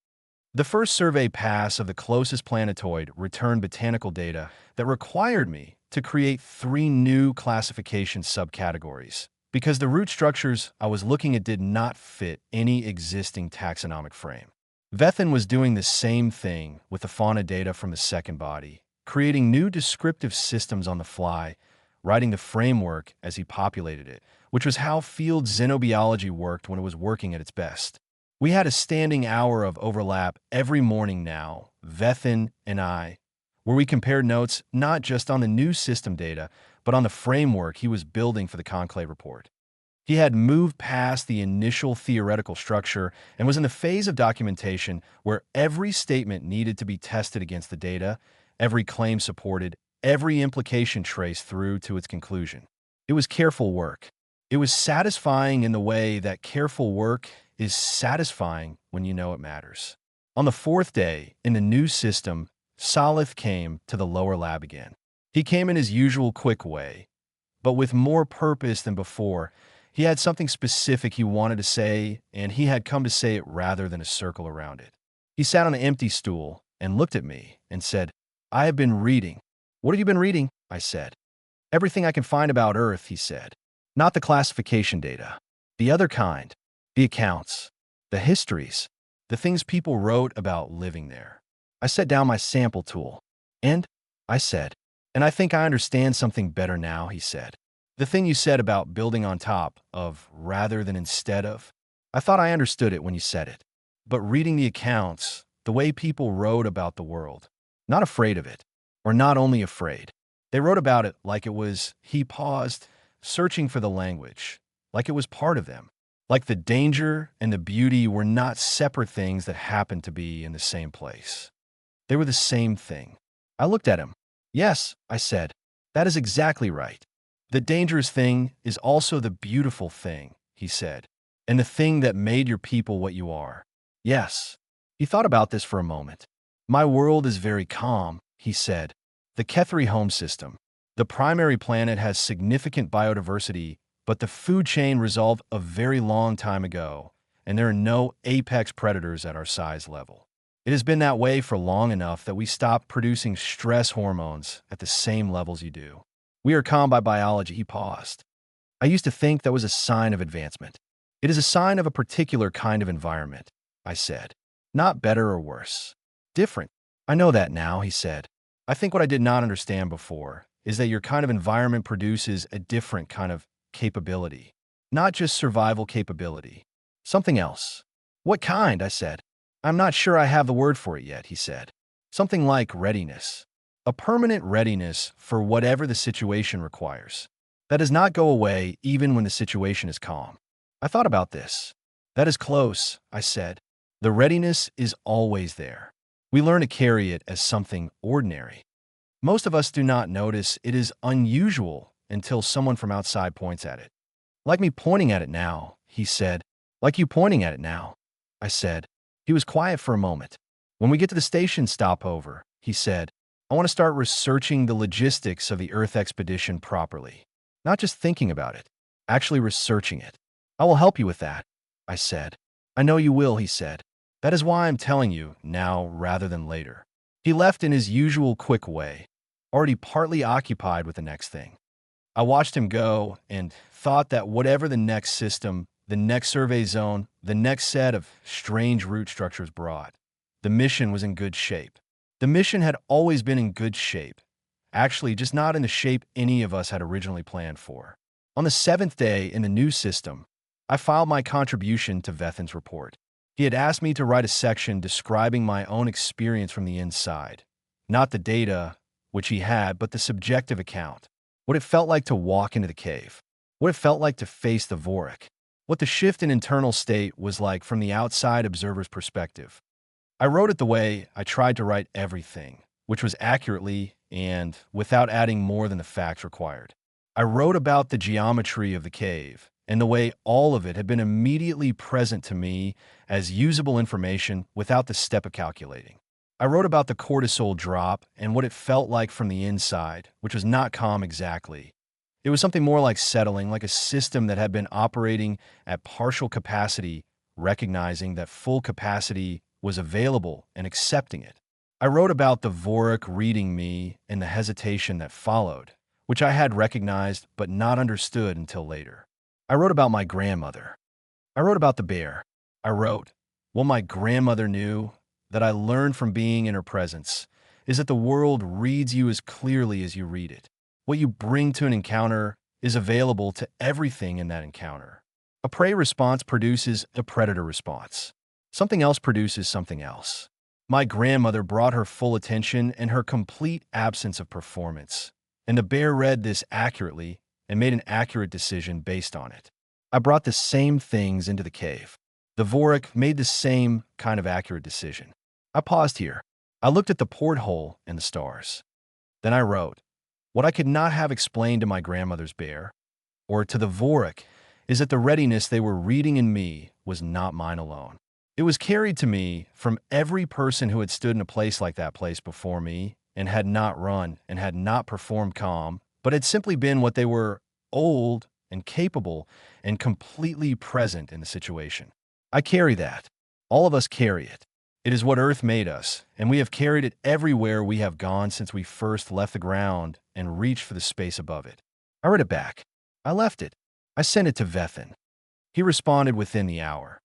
The first survey pass of the closest planetoid returned botanical data that required me to create 3 new classification subcategories, because the root structures I was looking at did not fit any existing taxonomic frame. Vethin was doing the same thing with the fauna data from the second body, creating new descriptive systems on the fly, writing the framework as he populated it, which was how field xenobiology worked when it was working at its best. We had a standing hour of overlap every morning now, Vethin and I, where we compared notes not just on the new system data, but on the framework he was building for the conclave report. He had moved past the initial theoretical structure and was in the phase of documentation where every statement needed to be tested against the data, every claim supported, every implication traced through to its conclusion. It was careful work. It was satisfying in the way that careful work is satisfying when you know it matters. On the 4th day, in the new system, Salith came to the lower lab again. He came in his usual quick way, but with more purpose than before. He had something specific he wanted to say, and he had come to say it rather than a circle around it. He sat on an empty stool and looked at me and said, "I have been reading." "What have you been reading?" I said. "Everything I can find about Earth," he said. "Not the classification data. The other kind. The accounts. The histories, the things people wrote about living there. I set down my sample tool. And I said, and I think I understand something better now, he said. The thing you said about building on top of rather than instead of, I thought I understood it when you said it. But reading the accounts, the way people wrote about the world, not afraid of it, or not only afraid. They wrote about it like it was, he paused, searching for the language, like it was part of them. Like the danger and the beauty were not separate things that happened to be in the same place. They were the same thing. I looked at him. Yes, I said, that is exactly right. The dangerous thing is also the beautiful thing, he said, and the thing that made your people what you are. Yes. He thought about this for a moment. My world is very calm, he said. The Kethri home system. The primary planet has significant biodiversity, but the food chain resolved a very long time ago, and there are no apex predators at our size level. It has been that way for long enough that we stopped producing stress hormones at the same levels you do. We are calm by biology, he paused. I used to think that was a sign of advancement. It is a sign of a particular kind of environment, I said. Not better or worse. Different. I know that now, he said. I think what I did not understand before is that your kind of environment produces a different kind of capability. Not just survival capability. Something else. What kind? I said. I'm not sure I have the word for it yet, he said. Something like readiness. A permanent readiness for whatever the situation requires. That does not go away even when the situation is calm. I thought about this. That is close, I said. The readiness is always there. We learn to carry it as something ordinary. Most of us do not notice it is unusual until someone from outside points at it. Like me pointing at it now, he said. Like you pointing at it now, I said. He was quiet for a moment. When we get to the station stopover, he said, I want to start researching the logistics of the Earth expedition properly. Not just thinking about it, actually researching it. I will help you with that, I said. I know you will, he said. That is why I'm telling you now rather than later. He left in his usual quick way, already partly occupied with the next thing. I watched him go and thought that whatever the next system, the next survey zone, the next set of strange root structures brought, the mission was in good shape. The mission had always been in good shape, actually just not in the shape any of us had originally planned for. On the 7th day in the new system, I filed my contribution to Vethin's report. He had asked me to write a section describing my own experience from the inside, not the data, which he had, but the subjective account, what it felt like to walk into the cave, what it felt like to face the Vorik, what the shift in internal state was like from the outside observer's perspective. I wrote it the way I tried to write everything, which was accurately and without adding more than the facts required. I wrote about the geometry of the cave and the way all of it had been immediately present to me as usable information without the step of calculating. I wrote about the cortisol drop and what it felt like from the inside, which was not calm exactly. It was something more like settling, like a system that had been operating at partial capacity, recognizing that full capacity was available and accepting it. I wrote about the Vorik reading me and the hesitation that followed, which I had recognized but not understood until later. I wrote about my grandmother. I wrote about the bear. I wrote, what my grandmother knew, that I learned from being in her presence, is that the world reads you as clearly as you read it. What you bring to an encounter is available to everything in that encounter. A prey response produces a predator response. Something else produces something else. My grandmother brought her full attention and her complete absence of performance, and the bear read this accurately and made an accurate decision based on it. I brought the same things into the cave. The Vorik made the same kind of accurate decision. I paused here. I looked at the porthole and the stars. Then I wrote, what I could not have explained to my grandmother's bear, or to the Vorik, is that the readiness they were reading in me was not mine alone. It was carried to me from every person who had stood in a place like that place before me and had not run and had not performed calm, but had simply been what they were, old and capable and completely present in the situation. I carry that. All of us carry it. It is what Earth made us, and we have carried it everywhere we have gone since we first left the ground and reached for the space above it. I read it back. I left it. I sent it to Vethin. He responded within the hour.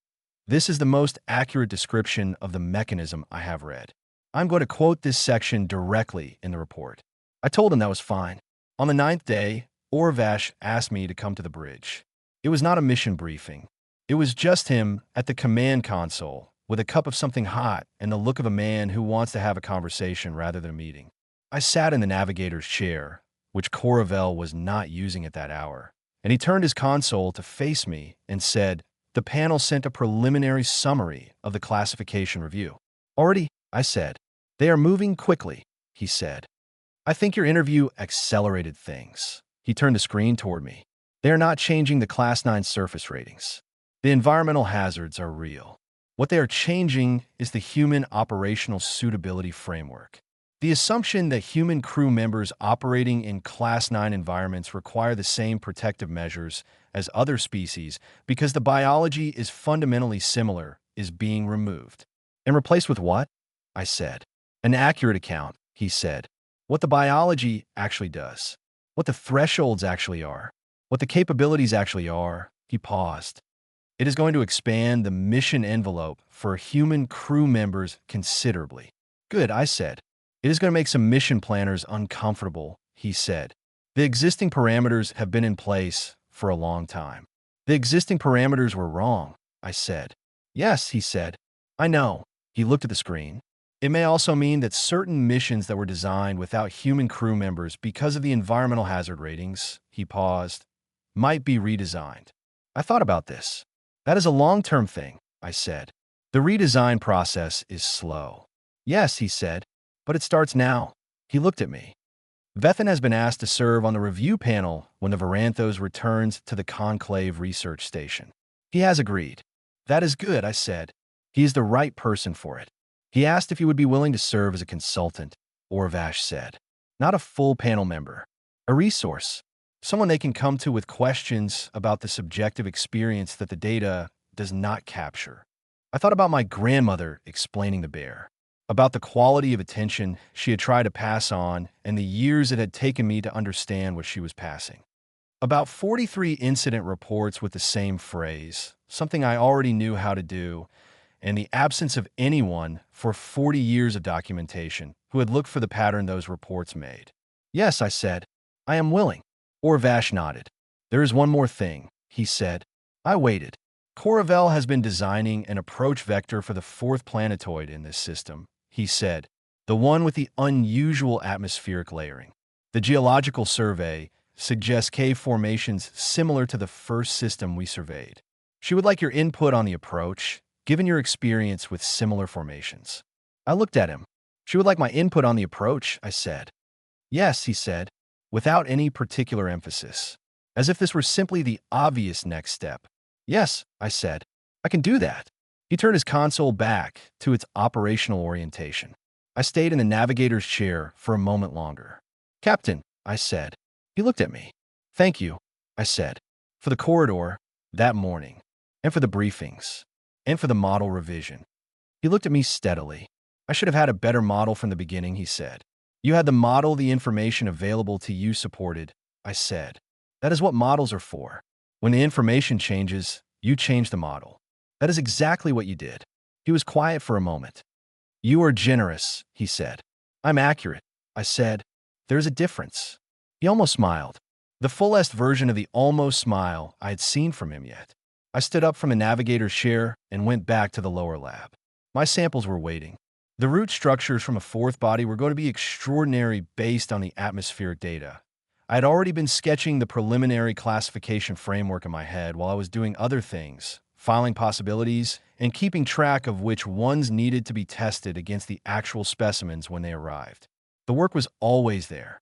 This is the most accurate description of the mechanism I have read. I'm going to quote this section directly in the report. I told him that was fine. On the ninth day, Orvash asked me to come to the bridge. It was not a mission briefing. It was just him at the command console with a cup of something hot and the look of a man who wants to have a conversation rather than a meeting. I sat in the navigator's chair, which Coravel was not using at that hour, and he turned his console to face me and said, "The panel sent a preliminary summary of the classification review." "Already," I said. "They are moving quickly," he said. "I think your interview accelerated things." He turned the screen toward me. "They are not changing the Class 9 surface ratings. The environmental hazards are real. What they are changing is the human operational suitability framework. The assumption that human crew members operating in Class 9 environments require the same protective measures as other species because the biology is fundamentally similar is being removed." "And replaced with what?" I said. "An accurate account," he said. "What the biology actually does. What the thresholds actually are. What the capabilities actually are." He paused. "It is going to expand the mission envelope for human crew members considerably." "Good," I said. "It is going to make some mission planners uncomfortable," he said. "The existing parameters have been in place for a long time." "The existing parameters were wrong," I said. "Yes," he said. "I know." He looked at the screen. "It may also mean that certain missions that were designed without human crew members because of the environmental hazard ratings," he paused, "might be redesigned." I thought about this. "That is a long-term thing," I said. "The redesign process is slow." "Yes," he said, "but it starts now." He looked at me. "Vethan has been asked to serve on the review panel when the Varanthos returns to the Conclave Research Station. He has agreed." "That is good," I said. "He is the right person for it." He asked if he would be willing to serve as a consultant, Orvash said. "Not a full panel member. A resource. Someone they can come to with questions about the subjective experience that the data does not capture." I thought about my grandmother explaining the bear, about the quality of attention she had tried to pass on and the years it had taken me to understand what she was passing. About 43 incident reports with the same phrase, something I already knew how to do, and the absence of anyone for 40 years of documentation who had looked for the pattern those reports made. "Yes," I said. "I am willing." Orvash nodded. "There is one more thing," he said. I waited. "Coravel has been designing an approach vector for the fourth planetoid in this system," he said, "the one with the unusual atmospheric layering. The geological survey suggests cave formations similar to the first system we surveyed. She would like your input on the approach, given your experience with similar formations." I looked at him. "She would like my input on the approach," I said. "Yes," he said, without any particular emphasis, as if this were simply the obvious next step. "Yes," I said. "I can do that." He turned his console back to its operational orientation. I stayed in the navigator's chair for a moment longer. "Captain," I said. He looked at me. "Thank you," I said, "for the corridor that morning, and for the briefings, and for the model revision." He looked at me steadily. "I should have had a better model from the beginning," he said. "You had the model the information available to you supported," I said. "That is what models are for. When the information changes, you change the model. That is exactly what you did." He was quiet for a moment. "You are generous," he said. "I'm accurate," I said. "There is a difference." He almost smiled. The fullest version of the almost smile I had seen from him yet. I stood up from the navigator's chair and went back to the lower lab. My samples were waiting. The root structures from a fourth body were going to be extraordinary based on the atmospheric data. I had already been sketching the preliminary classification framework in my head while I was doing other things, filing possibilities, and keeping track of which ones needed to be tested against the actual specimens when they arrived. The work was always there.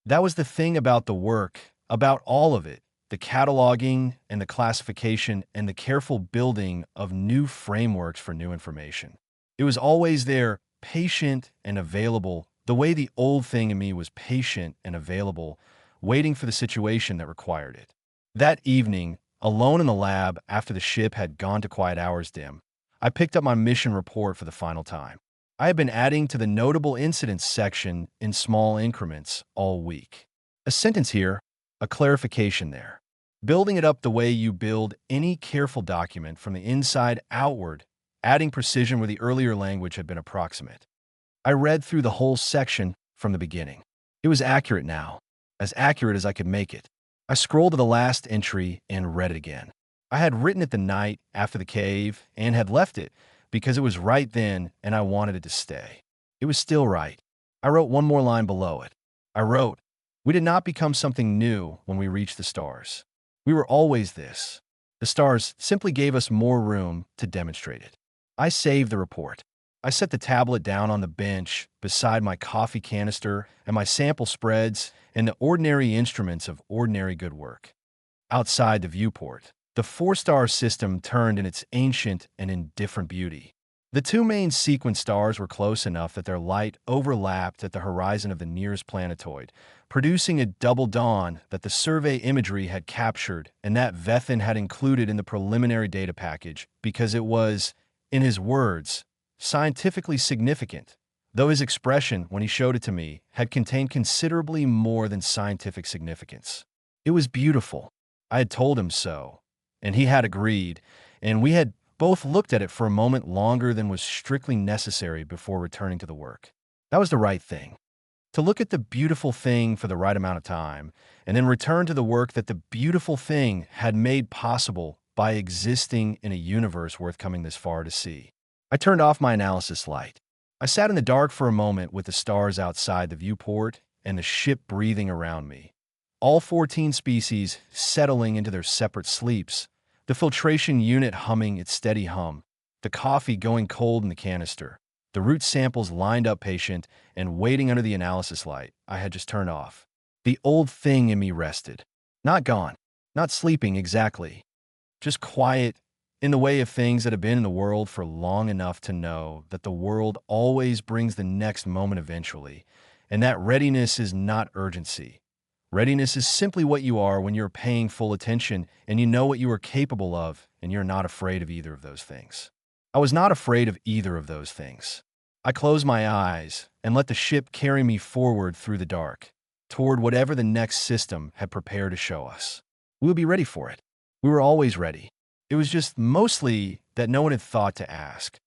That was the thing about the work, about all of it, the cataloging and the classification and the careful building of new frameworks for new information. It was always there, patient and available, the way the old thing in me was patient and available, waiting for the situation that required it. That evening, alone in the lab after the ship had gone to quiet hours dim, I picked up my mission report for the final time. I had been adding to the notable incidents section in small increments all week. A sentence here, a clarification there. building it up the way you build any careful document from the inside outward, adding precision where the earlier language had been approximate. I read through the whole section from the beginning. It was accurate now, as accurate as I could make it. I scrolled to the last entry and read it again. I had written it the night after the cave and had left it because it was right then and I wanted it to stay. It was still right. I wrote one more line below it. I wrote, "We did not become something new when we reached the stars. We were always this. The stars simply gave us more room to demonstrate it." I saved the report. I set the tablet down on the bench beside my coffee canister and my sample spreads and the ordinary instruments of ordinary good work. Outside the viewport, the four-star system turned in its ancient and indifferent beauty. The two main sequence stars were close enough that their light overlapped at the horizon of the nearest planetoid, producing a double dawn that the survey imagery had captured and that Vethin had included in the preliminary data package because it was, in his words, scientifically significant, though his expression, when he showed it to me, had contained considerably more than scientific significance. It was beautiful. I had told him so, and he had agreed, and we had both looked at it for a moment longer than was strictly necessary before returning to the work. That was the right thing. To look at the beautiful thing for the right amount of time, and then return to the work that the beautiful thing had made possible by existing in a universe worth coming this far to see. I turned off my analysis light. I sat in the dark for a moment with the stars outside the viewport and the ship breathing around me. All 14 species settling into their separate sleeps, the filtration unit humming its steady hum, the coffee going cold in the canister, the root samples lined up patient and waiting under the analysis light I had just turned off. The old thing in me rested. Not gone, not sleeping exactly, just quiet in the way of things that have been in the world for long enough to know that the world always brings the next moment eventually, and that readiness is not urgency. Readiness is simply what you are when you're paying full attention and you know what you are capable of and you're not afraid of either of those things. I was not afraid of either of those things. I closed my eyes and let the ship carry me forward through the dark, toward whatever the next system had prepared to show us. We would be ready for it. We were always ready. It was just mostly that no one had thought to ask.